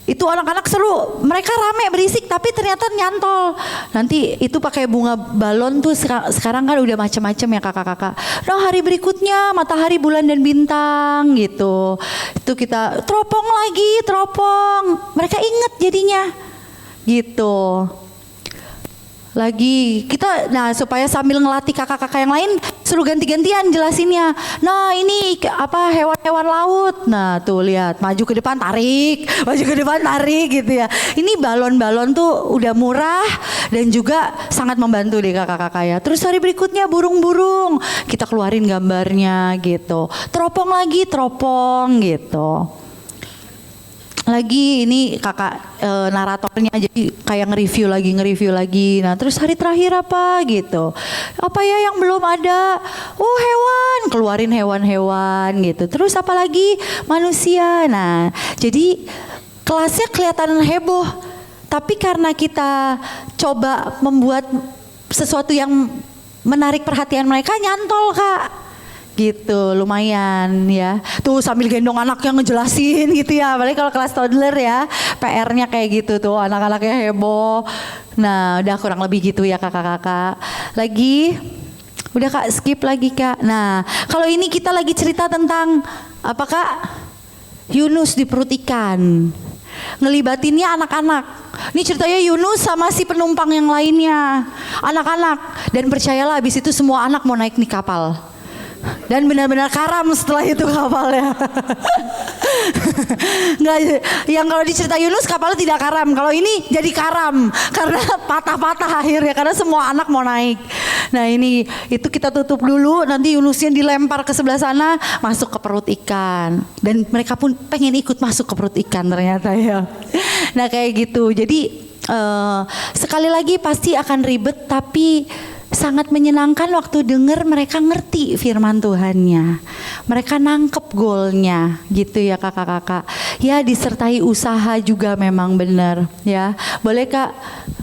Itu anak-anak seru, mereka rame berisik tapi ternyata nyantol. Nanti itu pakai bunga balon tuh sekarang kan udah macam-macam ya kakak-kakak. Nah, hari berikutnya matahari, bulan dan bintang gitu. Itu kita teropong lagi, teropong. Mereka inget jadinya gitu. Lagi kita, nah supaya sambil ngelatih kakak-kakak yang lain suruh ganti-gantian jelasinnya. Nah, ini apa hewan-hewan laut. Nah, tuh lihat, maju ke depan tarik, maju ke depan tarik gitu ya. Ini balon-balon tuh udah murah dan juga sangat membantu deh kakak-kakak ya. Terus hari berikutnya burung-burung, kita keluarin gambarnya gitu. Teropong lagi, teropong gitu. Lagi ini kakak naratornya jadi kayak nge-review lagi. Nah, terus hari terakhir apa gitu. Apa ya yang belum ada? Oh, hewan, keluarin hewan-hewan gitu. Terus apa lagi? Manusia. Nah, jadi kelasnya kelihatan heboh. Tapi karena kita coba membuat sesuatu yang menarik perhatian mereka, nyantol Kak. Gitu, lumayan ya. Tuh sambil gendong anaknya ngejelasin gitu ya. Apalagi kalau kelas toddler ya, PR-nya kayak gitu tuh, anak-anaknya heboh. Nah, udah kurang lebih gitu ya kakak-kakak. Lagi, udah Kak, skip lagi Kak. Nah, kalau ini kita lagi cerita tentang apa Kak? Yunus di perut ikan. Ngelibatinnya anak-anak. Ini ceritanya Yunus sama si penumpang yang lainnya. Anak-anak. Dan percayalah habis itu semua anak mau naik nih kapal. Dan benar-benar karam setelah itu kapalnya. Nggak, yang kalau di cerita Yunus kapalnya tidak karam. Kalau ini jadi karam karena patah-patah akhirnya karena semua anak mau naik. Nah, ini itu kita tutup dulu. Nanti Yunusnya dilempar ke sebelah sana, masuk ke perut ikan. Dan mereka pun pengen ikut masuk ke perut ikan ternyata ya. Nah, kayak gitu. Jadi sekali lagi pasti akan ribet tapi sangat menyenangkan waktu dengar mereka ngerti firman Tuhannya. Mereka nangkep goalnya gitu ya kakak-kakak. Ya, disertai usaha juga memang benar ya. Boleh Kak?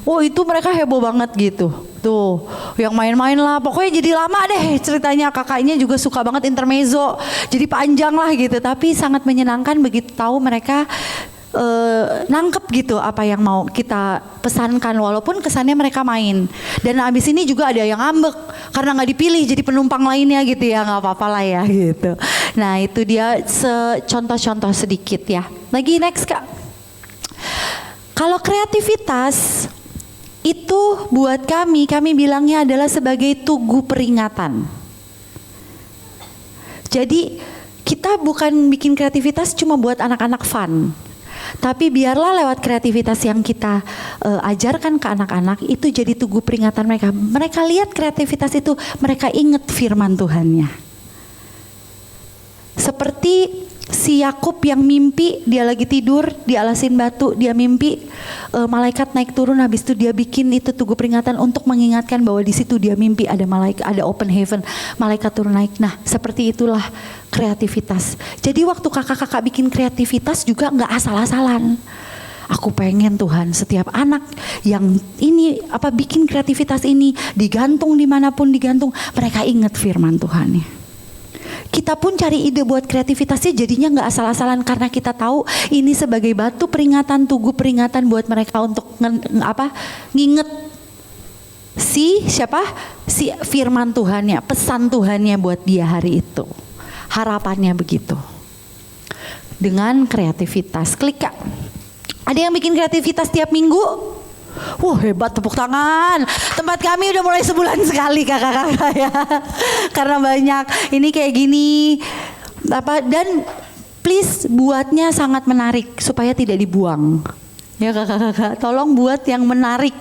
Oh, itu mereka heboh banget gitu. Tuh, yang main-main lah. Pokoknya jadi lama deh ceritanya. Kakaknya juga suka banget intermezzo. Jadi panjang lah gitu. Tapi sangat menyenangkan begitu tahu mereka nangkep gitu apa yang mau kita pesankan walaupun kesannya mereka main. Dan abis ini juga ada yang ngambek karena nggak dipilih jadi penumpang lainnya gitu ya, nggak apa-apa lah ya gitu. Nah, itu dia contoh-contoh sedikit ya. Lagi next Kak. Kalau kreativitas itu buat kami bilangnya adalah sebagai tugu peringatan. Jadi kita bukan bikin kreativitas cuma buat anak-anak fun. Tapi biarlah lewat kreativitas yang kita ajarkan ke anak-anak itu jadi tugu peringatan mereka. Mereka lihat kreativitas itu, mereka ingat firman Tuhannya. Seperti si Yakub yang mimpi dia lagi tidur dialasin batu, dia mimpi malaikat naik turun, habis itu dia bikin itu tugu peringatan untuk mengingatkan bahwa di situ dia mimpi ada malaikat, ada open heaven, malaikat turun naik. Nah seperti itulah kreativitas. Jadi waktu kakak-kakak bikin kreativitas juga nggak asal-asalan. Aku pengen Tuhan setiap anak yang ini bikin kreativitas ini digantung dimanapun digantung, mereka ingat firman Tuhan ya. Kita pun cari ide buat kreativitasnya jadinya nggak asal-asalan karena kita tahu ini sebagai batu peringatan, tugu peringatan buat mereka untuk nginget si firman Tuhannya, pesan Tuhannya buat dia hari itu. Harapannya begitu. Dengan kreativitas, klik Kak. Ada yang bikin kreativitas tiap minggu? Wah hebat, tepuk tangan. Tempat kami udah mulai sebulan sekali kakak-kakak ya. Karena banyak ini kayak gini dan please buatnya sangat menarik supaya tidak dibuang. Ya kakak-kakak, tolong buat yang menarik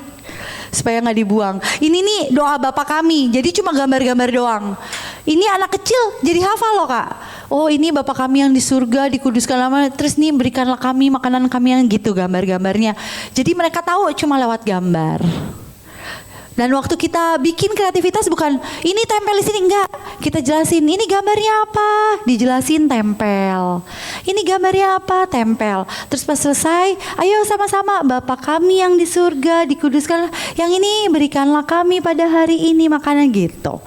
supaya nggak dibuang. Ini nih doa Bapa kami, jadi cuma gambar-gambar doang. Ini anak kecil jadi hafal loh Kak. Oh ini Bapa kami yang di surga, dikuduskan nama, terus nih berikanlah kami makanan kami yang gitu gambar-gambarnya. Jadi mereka tahu cuma lewat gambar. Dan waktu kita bikin kreativitas bukan ini tempel di sini, enggak. Kita jelasin ini gambarnya apa, dijelasin tempel. Ini gambarnya apa, tempel. Terus pas selesai, ayo sama-sama Bapa kami yang di surga, dikuduskan. Yang ini berikanlah kami pada hari ini makanan gitu.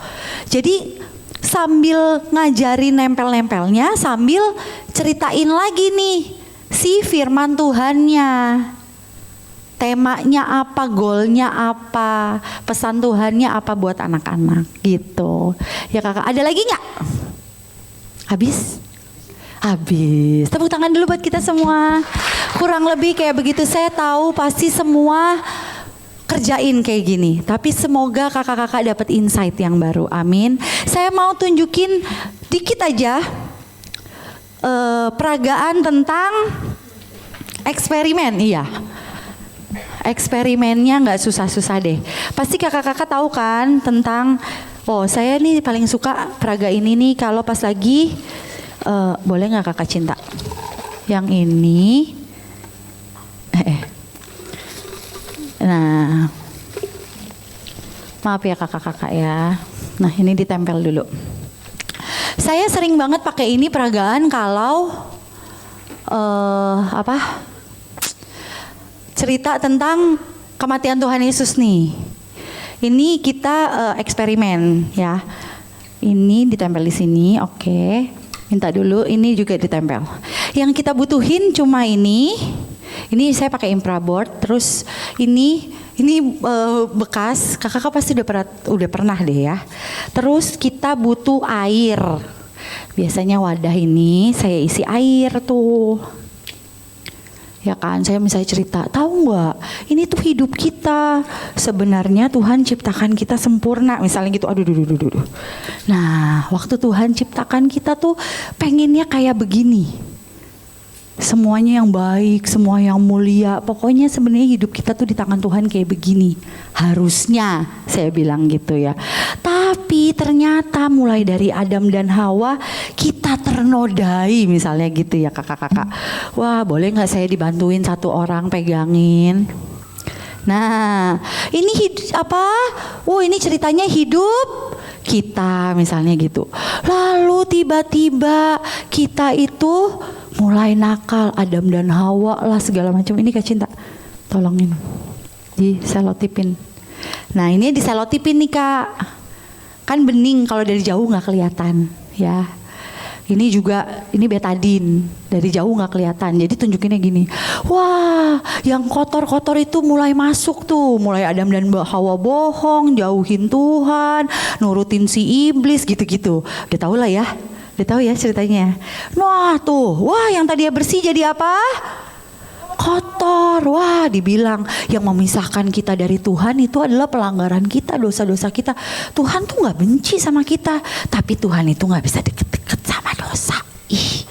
Jadi sambil ngajarin nempel-nempelnya, sambil ceritain lagi nih si firman Tuhannya. Temanya apa, goalnya apa, pesan Tuhannya apa buat anak-anak gitu. Ya kakak, ada lagi nggak? Habis? Habis. Tepuk tangan dulu buat kita semua. Kurang lebih kayak begitu, saya tahu pasti semua kerjain kayak gini. Tapi semoga kakak-kakak dapat insight yang baru. Amin. Saya mau tunjukin dikit aja peragaan tentang eksperimen. Iya. Eksperimennya nggak susah-susah deh. Pasti kakak-kakak tahu kan tentang, oh saya nih paling suka peraga ini nih kalau pas lagi, boleh nggak kakak Cinta? Yang ini, nah, maaf ya kakak-kakak ya. Nah ini ditempel dulu. Saya sering banget pakai ini peragaan kalau cerita tentang kematian Tuhan Yesus nih. Ini kita eksperimen ya. Ini ditempel di sini, oke. Minta dulu, ini juga ditempel. Yang kita butuhin cuma ini. Ini saya pakai infraboard. Terus ini bekas. Kakak pasti udah pernah deh ya. Terus kita butuh air. Biasanya wadah ini saya isi air tuh. Ya kan, saya misalnya cerita, tahu nggak? Ini tuh hidup kita. Sebenarnya Tuhan ciptakan kita sempurna, misalnya gitu. Aduh. Nah, waktu Tuhan ciptakan kita tuh pengennya kayak begini. Semuanya yang baik, semua yang mulia. Pokoknya sebenarnya hidup kita tuh di tangan Tuhan kayak begini. Harusnya, saya bilang gitu ya. Tapi ternyata mulai dari Adam dan Hawa kita ternodai misalnya gitu ya kakak-kakak. Wah boleh gak saya dibantuin satu orang pegangin. Nah ini ini ceritanya hidup kita misalnya gitu. Lalu tiba-tiba kita itu mulai nakal, Adam dan Hawa lah segala macam. Ini Kak Cinta tolongin diselotipin. Nah ini diselotipin nih Kak. Kan bening kalau dari jauh nggak kelihatan ya. Ini juga, ini betadin, dari jauh nggak kelihatan. Jadi tunjukinnya gini, wah yang kotor-kotor itu mulai masuk tuh. Mulai Adam dan Hawa bohong, jauhin Tuhan, nurutin si iblis gitu-gitu. Udah tau lah ya, udah tahu ya ceritanya. Nah tuh, wah yang tadinya bersih jadi apa? Kotor. Wah dibilang yang memisahkan kita dari Tuhan itu adalah pelanggaran kita, dosa-dosa kita. Tuhan tuh gak benci sama kita, tapi Tuhan itu gak bisa deket-deket sama dosa. Ih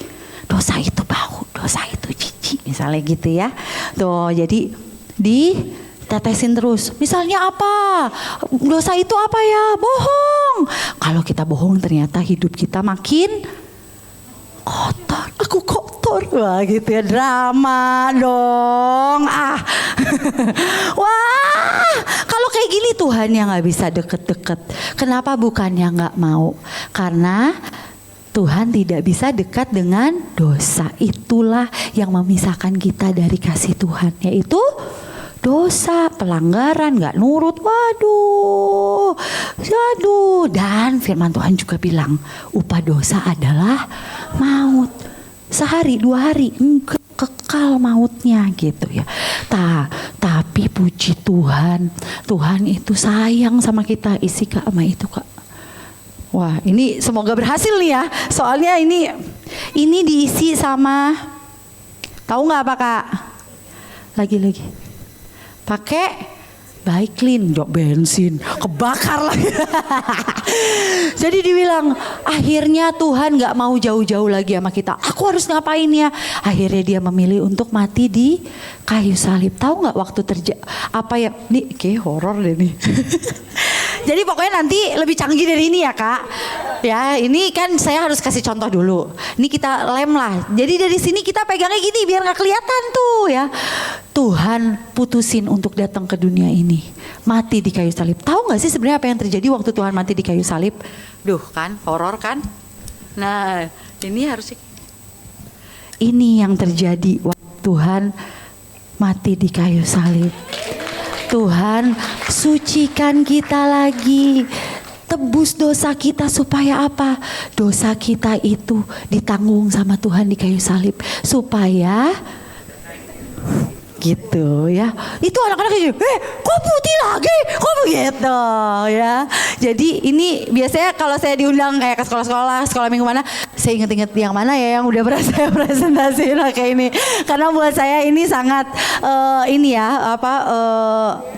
dosa itu bau, dosa itu jijik misalnya gitu ya. Tuh jadi ditetesin terus. Misalnya apa? Dosa itu apa ya? Bohong. Kalau kita bohong ternyata hidup kita makin kotor. Aku Wah gitu ya, drama dong. Wah, kalau kayak gini Tuhan yang gak bisa deket-deket. Kenapa bukannya gak mau? Karena Tuhan tidak bisa dekat dengan dosa. Itulah yang memisahkan kita dari kasih Tuhan, yaitu dosa, pelanggaran, gak nurut. Waduh. Dan firman Tuhan juga bilang, upah dosa adalah maut. Sehari, 2 hari, enggak, kekal mautnya gitu ya. Tapi puji Tuhan, Tuhan itu sayang sama kita. Isi Kak sama itu Kak. Wah, ini semoga berhasil nih ya. Soalnya ini diisi sama, tahu nggak apa Kak? Lagi. Pakai Baiklin, jok bensin, kebakar lagi. Jadi dibilang, akhirnya Tuhan nggak mau jauh-jauh lagi sama kita. Aku harus ngapain ya? Akhirnya dia memilih untuk mati di kayu salib. Tahu nggak waktu apa ya? Nih kayak horor deh nih. Jadi pokoknya nanti lebih canggih dari ini ya Kak. Ya ini kan saya harus kasih contoh dulu. Ini kita lem lah. Jadi dari sini kita pegangnya gini biar gak kelihatan tuh ya. Tuhan putusin untuk datang ke dunia ini. Mati di kayu salib. Tahu gak sih sebenarnya apa yang terjadi waktu Tuhan mati di kayu salib? Duh kan horor kan. Nah ini harus. Ini yang terjadi waktu Tuhan mati di kayu salib. Tuhan sucikan kita lagi, tebus dosa kita supaya apa? Dosa kita itu ditanggung sama Tuhan di kayu salib supaya gitu ya. Itu anak-anak kayak kok putih lagi? Kok begitu ya. Jadi ini biasanya kalau saya diundang kayak ke sekolah minggu mana, saya inget-inget yang mana ya yang udah pernah saya presentasiin kayak ini. Karena buat saya ini sangat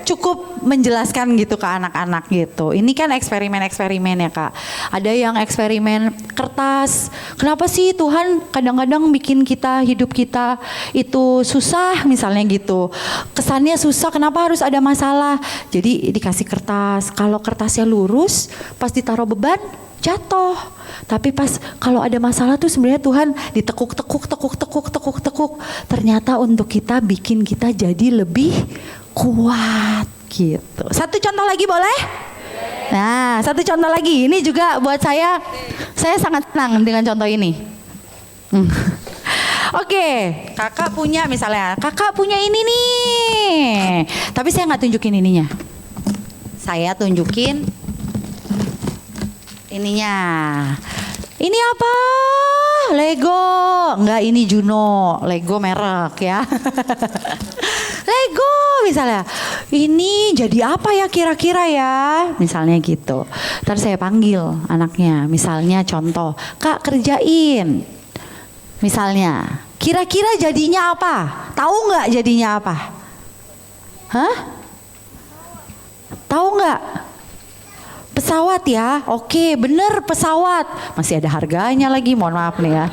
cukup menjelaskan gitu ke anak-anak gitu. Ini kan eksperimen ya Kak. Ada yang eksperimen kertas. Kenapa sih Tuhan kadang-kadang bikin hidup kita itu susah misalnya gitu. Kesannya susah, kenapa harus ada masalah? Jadi dikasih kertas. Kalau kertasnya lurus, pas ditaruh beban jatuh. Tapi pas kalau ada masalah tuh sebenarnya Tuhan ditekuk. Ternyata untuk bikin kita jadi lebih kuat gitu. Satu contoh lagi boleh? Nah, satu contoh lagi. Ini juga buat saya sangat senang dengan contoh ini. Oke, kakak punya ini nih. Tapi saya nggak tunjukin ininya. Saya tunjukin ininya. Ini apa? Lego. Enggak, ini Juno. Lego merek ya. Lego misalnya. Ini jadi apa ya kira-kira ya? Misalnya gitu. Ntar saya panggil anaknya. Misalnya contoh, Kak kerjain. Misalnya, kira-kira jadinya apa? Tahu nggak jadinya apa? Hah? Tahu nggak? Pesawat ya? Oke, bener pesawat. Masih ada harganya lagi, mohon maaf nih ya.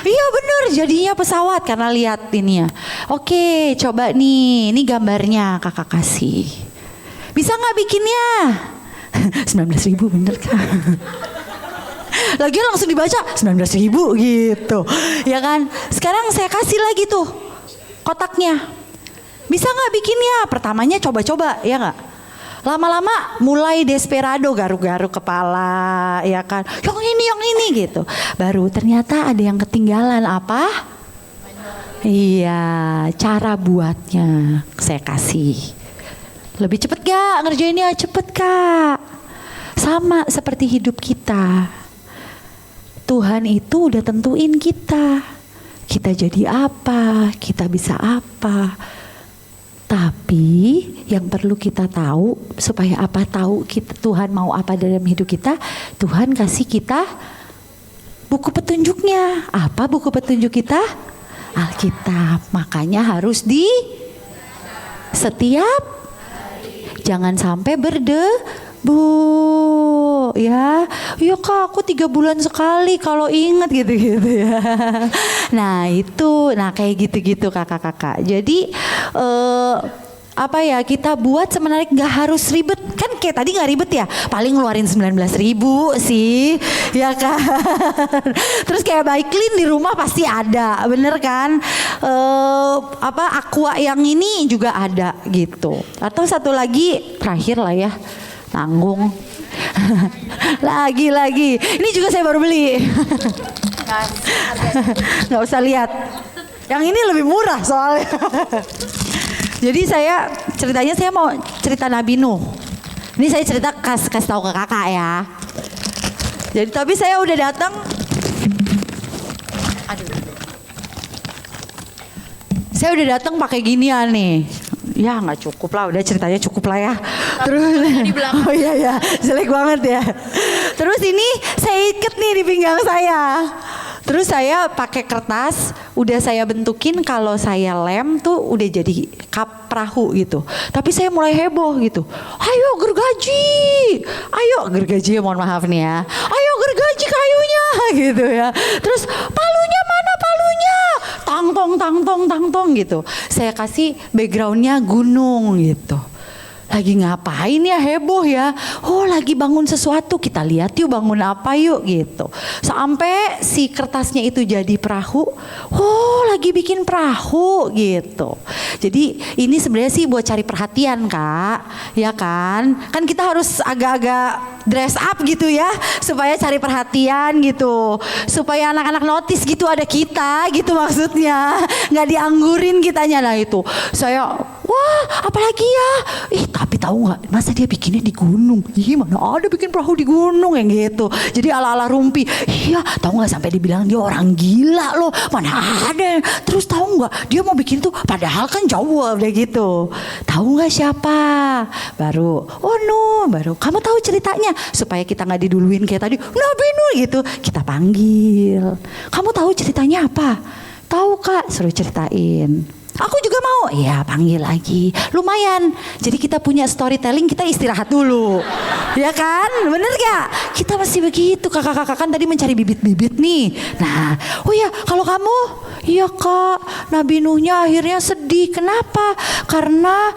Iya bener, jadinya pesawat karena lihat ini ya. Oke, coba nih, ini gambarnya kakak kasih. Bisa nggak bikinnya? 19.000 bener Kak. Lagi langsung dibaca 19.000 gitu. Ya kan? Sekarang saya kasih lagi tuh kotaknya. Bisa gak bikinnya? Pertamanya coba-coba ya gak? Lama-lama mulai desperado, garuk-garuk kepala ya kan. Yang ini gitu. Baru ternyata ada yang ketinggalan apa? Iya, cara buatnya saya kasih. Lebih cepet gak ngerjainnya? Cepet Kak. Sama seperti hidup kita. Tuhan itu udah tentuin kita jadi apa, kita bisa apa. Tapi yang perlu kita tahu supaya Tuhan mau apa dalam hidup kita, Tuhan kasih kita buku petunjuknya. Apa buku petunjuk kita? Alkitab. Makanya harus setiap jangan sampai ya Kak aku 3 bulan sekali kalau inget gitu ya. Nah kayak gitu kakak-kakak. Jadi kita buat semenarik, nggak harus ribet. Kan kayak tadi nggak ribet ya, paling ngeluarin 19.000 sih, ya kan. Terus kayak bike clean di rumah pasti ada, bener kan? Aqua yang ini juga ada gitu. Atau satu lagi terakhir lah ya, tanggung. lagi ini juga saya baru beli. Nggak usah lihat, yang ini lebih murah soalnya. Jadi ceritanya saya mau cerita Nabi Nuh. Ini saya cerita kasih tahu ke kakak ya. Jadi tapi saya udah datang. Saya udah datang pakai ginian nih. Ya nggak cukup lah, udah ceritanya cukup lah ya. Terus oh iya jelek banget ya. Terus ini saya ikat nih di pinggang saya. Terus saya pakai kertas, udah saya bentukin kalau saya lem tuh udah jadi kap perahu gitu. Tapi saya mulai heboh gitu. Ayo gergaji ya, mohon maaf nih ya. Ayo gergaji kayunya gitu ya. Terus palunya mana palunya? Tang tong gitu. Saya kasih backgroundnya gunung gitu. Lagi ngapain ya, heboh ya. Oh lagi bangun sesuatu, kita lihat yuk bangun apa yuk gitu. Sampai si kertasnya itu jadi perahu. Oh lagi bikin perahu gitu. Jadi ini sebenarnya sih buat cari perhatian kak. Ya kan. Kan kita harus agak-agak dress up gitu ya. Supaya cari perhatian gitu. Supaya anak-anak notice gitu ada kita gitu maksudnya. Gak dianggurin kitanya. Nah itu saya, wah apalagi ya. Tapi tahu nggak, masa dia bikinnya di gunung? Ih mana ada bikin perahu di gunung yang gitu. Jadi ala-ala Rumpi. Iya, tahu nggak sampai dibilang dia orang gila loh. Mana ada. Terus tahu nggak, dia mau bikin tuh padahal kan jauh udah gitu. Tahu nggak siapa? Baru, oh no, baru. Kamu tahu ceritanya supaya kita nggak diduluin kayak tadi. Nabi Nuh gitu. Kita panggil. Kamu tahu ceritanya apa? Tahu kak, suruh ceritain. Aku juga mau, ya panggil lagi. Lumayan, jadi kita punya storytelling, kita istirahat dulu. Ya kan, bener gak? Kita masih begitu, kakak-kakak kan tadi mencari bibit-bibit nih. Nah, oh ya kalau kamu, iya kak, Nabi Nuhnya akhirnya sedih. Kenapa? Karena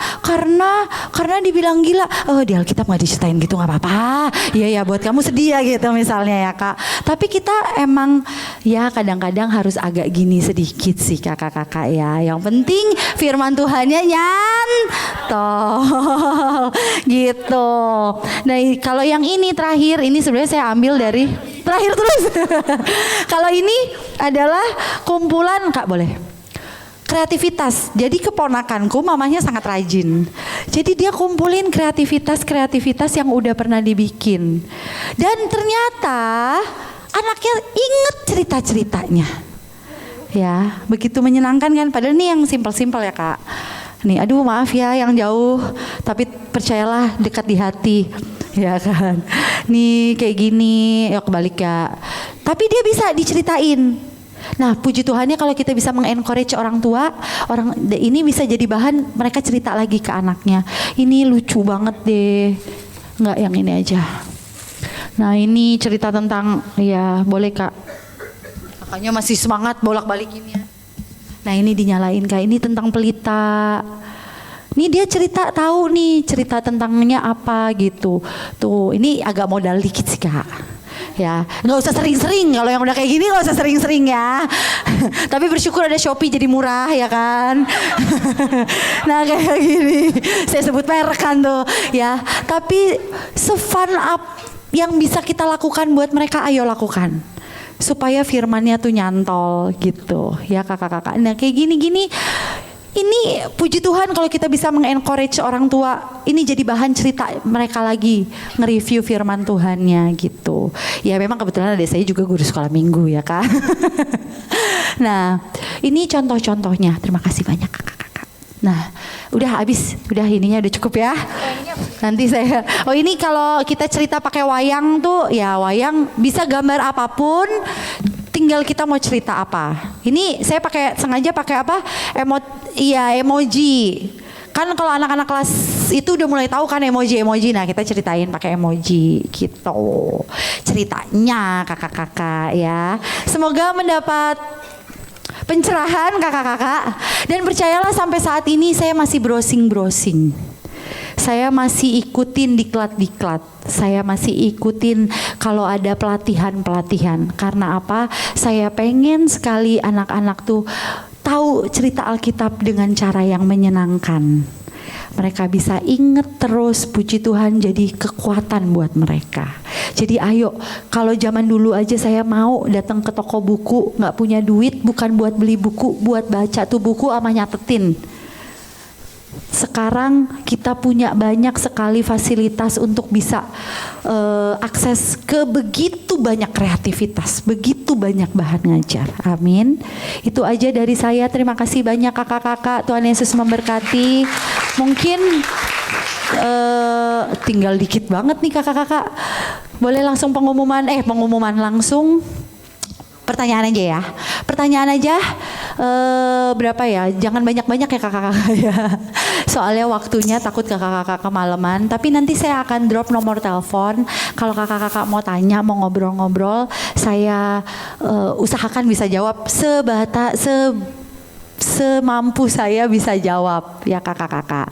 dibilang gila. Oh di Alkitab gak diceritain gitu, gak apa-apa. Iya ya buat kamu sedih ya gitu misalnya ya kak. Tapi kita emang ya kadang-kadang harus agak gini sedikit sih kakak-kakak ya. Yang penting firman Tuhannya nyantol gitu. Nah kalau yang ini terakhir, ini sebenarnya saya ambil dari terakhir terus. Kalau ini adalah kumpulan kak boleh kreativitas. Jadi keponakanku mamanya sangat rajin. Jadi dia kumpulin kreativitas yang udah pernah dibikin. Dan ternyata anaknya inget cerita-ceritanya. Ya, begitu menyenangkan kan. Padahal ini yang simpel-simpel ya kak. Nih, aduh maaf ya yang jauh. Tapi percayalah dekat di hati. Ya kan. Nih kayak gini, ya kebalik ya. Tapi dia bisa diceritain. Nah puji Tuhannya kalau kita bisa mengencourage orang tua. Ini bisa jadi bahan mereka cerita lagi ke anaknya. Ini lucu banget deh. Enggak yang ini aja. Nah ini cerita tentang, ya boleh kak. Kakaknya masih semangat bolak-balikinnya. Nah ini dinyalain kak, ini tentang pelita. Ini dia cerita tahu nih cerita tentangnya apa gitu. Tuh ini agak modal dikit sih kak. Ya nggak usah sering-sering, kalau yang udah kayak gini nggak usah sering-sering ya. Tapi bersyukur ada Shopee jadi murah ya kan. Nah kayak gini, saya sebut merek kan tuh ya. Tapi se-fun up yang bisa kita lakukan buat mereka, ayo lakukan. Supaya firmannya tuh nyantol gitu ya kakak-kakak. Nah kayak gini-gini ini puji Tuhan kalau kita bisa mengencourage orang tua. Ini jadi bahan cerita mereka lagi nge-review firman Tuhannya gitu. Ya memang kebetulan ada saya juga guru sekolah minggu ya kak. Nah ini contoh-contohnya. Terima kasih banyak kakak-kakak. Nah udah habis, udah ininya udah cukup ya. Nanti saya, oh ini kalau kita cerita pakai wayang tuh, ya wayang bisa gambar apapun, tinggal kita mau cerita apa. Ini saya sengaja pakai apa? Emoji. Kan kalau anak-anak kelas itu udah mulai tahu kan emoji. Nah kita ceritain pakai emoji gitu. Ceritanya kakak-kakak ya. Semoga mendapat pencerahan kakak-kakak. Dan percayalah sampai saat ini saya masih browsing. Saya masih ikutin diklat. Saya masih ikutin kalau ada pelatihan. Karena apa? Saya pengen sekali anak-anak tuh tahu cerita Alkitab dengan cara yang menyenangkan. Mereka bisa inget terus, puji Tuhan, jadi kekuatan buat mereka. Jadi ayo, kalau zaman dulu aja saya mau datang ke toko buku, gak punya duit, bukan buat beli buku, buat baca tuh buku sama nyatetin. Sekarang kita punya banyak sekali fasilitas untuk bisa akses ke begitu banyak kreativitas, begitu banyak bahan ngajar. Amin. Itu aja dari saya. Terima kasih banyak kakak-kakak. Tuhan Yesus memberkati. Mungkin tinggal dikit banget nih kakak-kakak. Boleh langsung pengumuman langsung. Pertanyaan aja ya. Berapa ya? Jangan banyak-banyak ya kakak-kakak ya. Soalnya waktunya takut kakak-kakak kemalaman. Tapi nanti saya akan drop nomor telepon. Kalau kakak-kakak mau tanya, mau ngobrol-ngobrol, saya usahakan bisa jawab semampu saya bisa jawab ya kakak-kakak.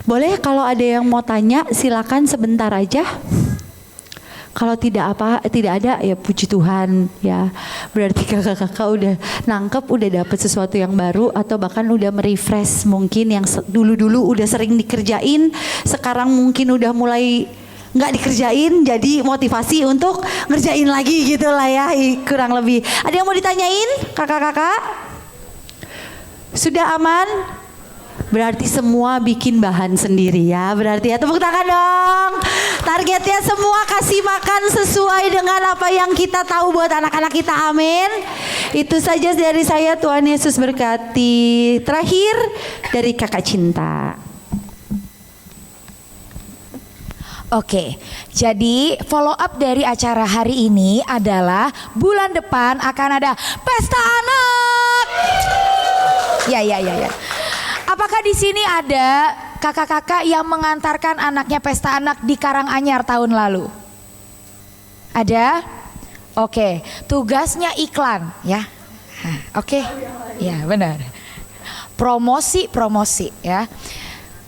Boleh kalau ada yang mau tanya silakan sebentar aja. Kalau tidak ada ya puji Tuhan ya. Berarti kakak-kakak udah nangkep, udah dapet sesuatu yang baru atau bahkan udah merefresh mungkin yang dulu-dulu udah sering dikerjain, sekarang mungkin udah mulai nggak dikerjain, jadi motivasi untuk ngerjain lagi gitu lah ya, kurang lebih. Ada yang mau ditanyain kakak-kakak? Sudah aman? Berarti semua bikin bahan sendiri ya. Berarti ya, tepuk tangan dong. Targetnya semua kasih makan sesuai dengan apa yang kita tahu buat anak-anak kita. Amin. Itu saja dari saya. Tuhan Yesus berkati. Terakhir dari kakak Cinta. Oke, jadi follow up dari acara hari ini adalah bulan depan akan ada pesta anak. Ya. Apakah di sini ada kakak-kakak yang mengantarkan anaknya pesta anak di Karanganyar tahun lalu? Ada? Oke, tugasnya iklan ya. Oke, ya benar. Promosi ya.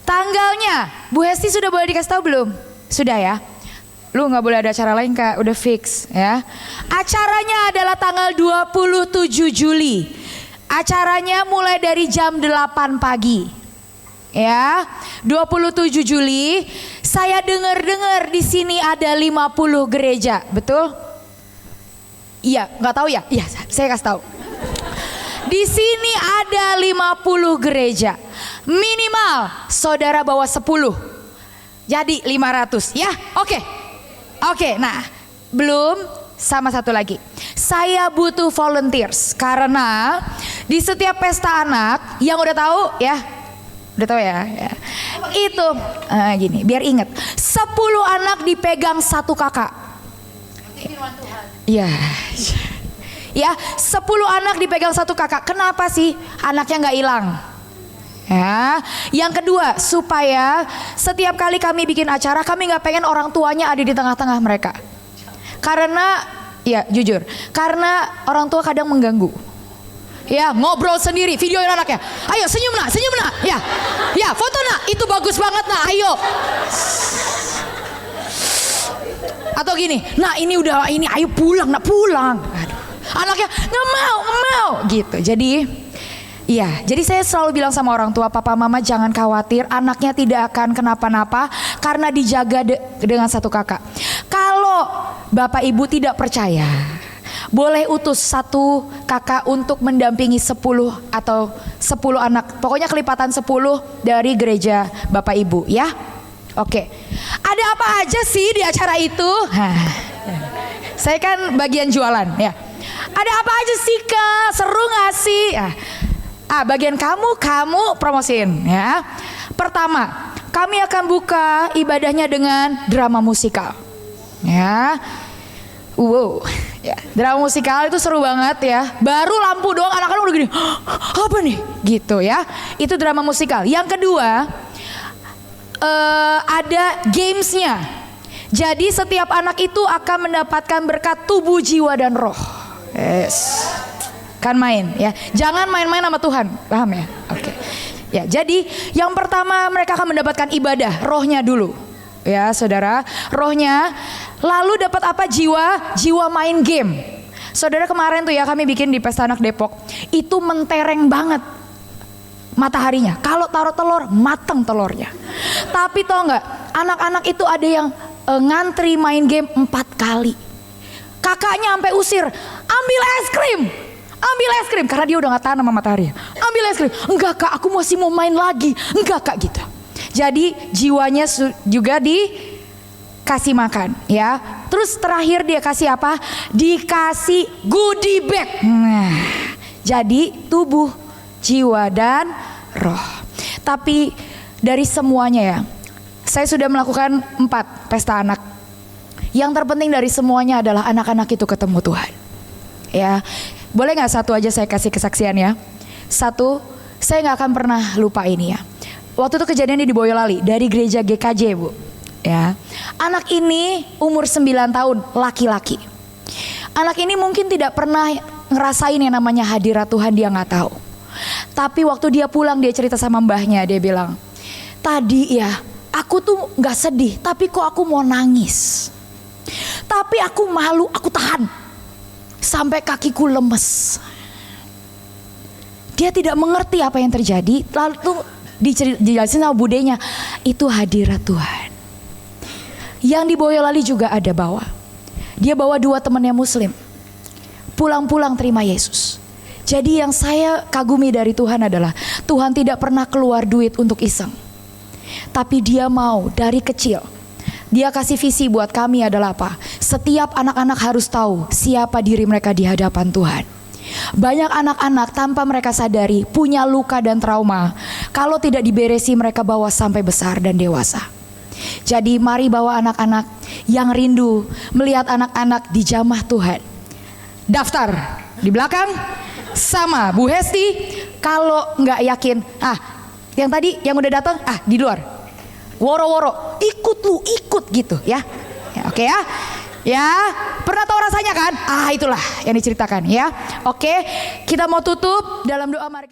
Tanggalnya, Bu Hesti sudah boleh dikasih tahu belum? Sudah ya. Lu nggak boleh ada acara lain Kak, udah fix ya. Acaranya adalah tanggal 27 Juli. Acaranya mulai dari jam 8 pagi. Ya, 27 Juli. Saya dengar di sini ada 50 gereja, betul? Iya, nggak tahu ya? Iya, saya kasih tahu. Di sini ada 50 gereja. Minimal saudara bawa 10. Jadi 500 ya. Oke, nah belum sama satu lagi. Saya butuh volunteers karena di setiap pesta anak yang udah tahu ya. Itu gini, biar inget. 10 anak dipegang satu kakak. Iya. Ya, 10 anak dipegang satu kakak. Kenapa sih anaknya nggak hilang? Ya, yang kedua supaya setiap kali kami bikin acara kami nggak pengen orang tuanya ada di tengah-tengah mereka. Karena ya jujur, karena orang tua kadang mengganggu. Ya ngobrol sendiri, videoin anaknya. Ayo senyum nak. Ya foto nak, itu bagus banget nak. Ayo. Atau gini, nah ini ayo pulang nak pulang. Aduh, anaknya nggak mau gitu. Jadi saya selalu bilang sama orang tua, papa mama jangan khawatir, anaknya tidak akan kenapa-napa karena dijaga dengan satu kakak. Kalau bapak ibu tidak percaya, boleh utus satu kakak untuk mendampingi 10 atau 10 anak. Pokoknya kelipatan 10 dari gereja bapak ibu ya. Oke. Ada apa aja sih di acara itu? Saya kan bagian jualan ya. Ada apa aja sih Kak? Seru gak sih? Bagian kamu promosiin ya. Pertama, kami akan buka ibadahnya dengan drama musikal. Ya. Wow. Ya, drama musikal itu seru banget ya. Baru lampu doang anak-anak udah gini. Apa nih? Gitu ya. Itu drama musikal. Yang kedua, ada gamesnya. Jadi setiap anak itu akan mendapatkan berkat tubuh, jiwa dan roh. Yes. Kan main ya. Jangan main-main sama Tuhan. Paham ya? Oke. Ya, jadi yang pertama mereka akan mendapatkan ibadah, rohnya dulu. Ya, Saudara, rohnya. Lalu dapat apa? Jiwa main game. Saudara, kemarin tuh ya kami bikin di Pesta Anak Depok. Itu mentereng banget mataharinya. Kalau taruh telur, mateng telurnya. Tapi tau nggak, anak-anak itu ada yang ngantri main game 4 kali. Kakaknya sampai usir, ambil es krim karena dia udah nggak tahan sama matahari. Ambil es krim, enggak kak, aku masih mau main lagi, enggak kak gitu. Jadi jiwanya juga dikasih makan, ya. Terus terakhir dia kasih apa? Dikasih goodie bag. Nah, jadi tubuh, jiwa dan roh. Tapi dari semuanya ya, saya sudah melakukan 4 pesta anak. Yang terpenting dari semuanya adalah anak-anak itu ketemu Tuhan. Ya, boleh nggak satu aja saya kasih kesaksian ya? Satu, saya nggak akan pernah lupa ini ya. Waktu itu kejadiannya di Boyolali dari gereja GKJ Bu. Ya, anak ini umur 9 tahun, laki-laki. Anak ini mungkin tidak pernah ngerasain yang namanya hadirat Tuhan, dia nggak tahu. Tapi waktu dia pulang dia cerita sama mbahnya, dia bilang, tadi ya aku tuh nggak sedih, tapi kok aku mau nangis. Tapi aku malu, aku tahan. Sampai kakiku lemes. Dia tidak mengerti apa yang terjadi. Lalu tuh dijelasin sama budenya, itu hadirat Tuhan. Yang di Boyolali juga ada bawa. Dia bawa 2 temannya Muslim. Pulang-pulang terima Yesus. Jadi yang saya kagumi dari Tuhan adalah Tuhan tidak pernah keluar duit untuk iseng. Tapi dia mau dari kecil. Dia kasih visi buat kami adalah apa? Setiap anak-anak harus tahu siapa diri mereka di hadapan Tuhan. Banyak anak-anak tanpa mereka sadari punya luka dan trauma. Kalau tidak diberesi mereka bawa sampai besar dan dewasa. Jadi mari bawa anak-anak yang rindu melihat anak-anak dijamah Tuhan. Daftar di belakang sama Bu Hesti. Kalau nggak yakin, yang tadi yang udah datang, di luar. Woro-woro, ikut gitu ya. Oke ya. Ya, pernah tahu rasanya kan? Itulah yang diceritakan ya. Oke, kita mau tutup dalam doa. Mari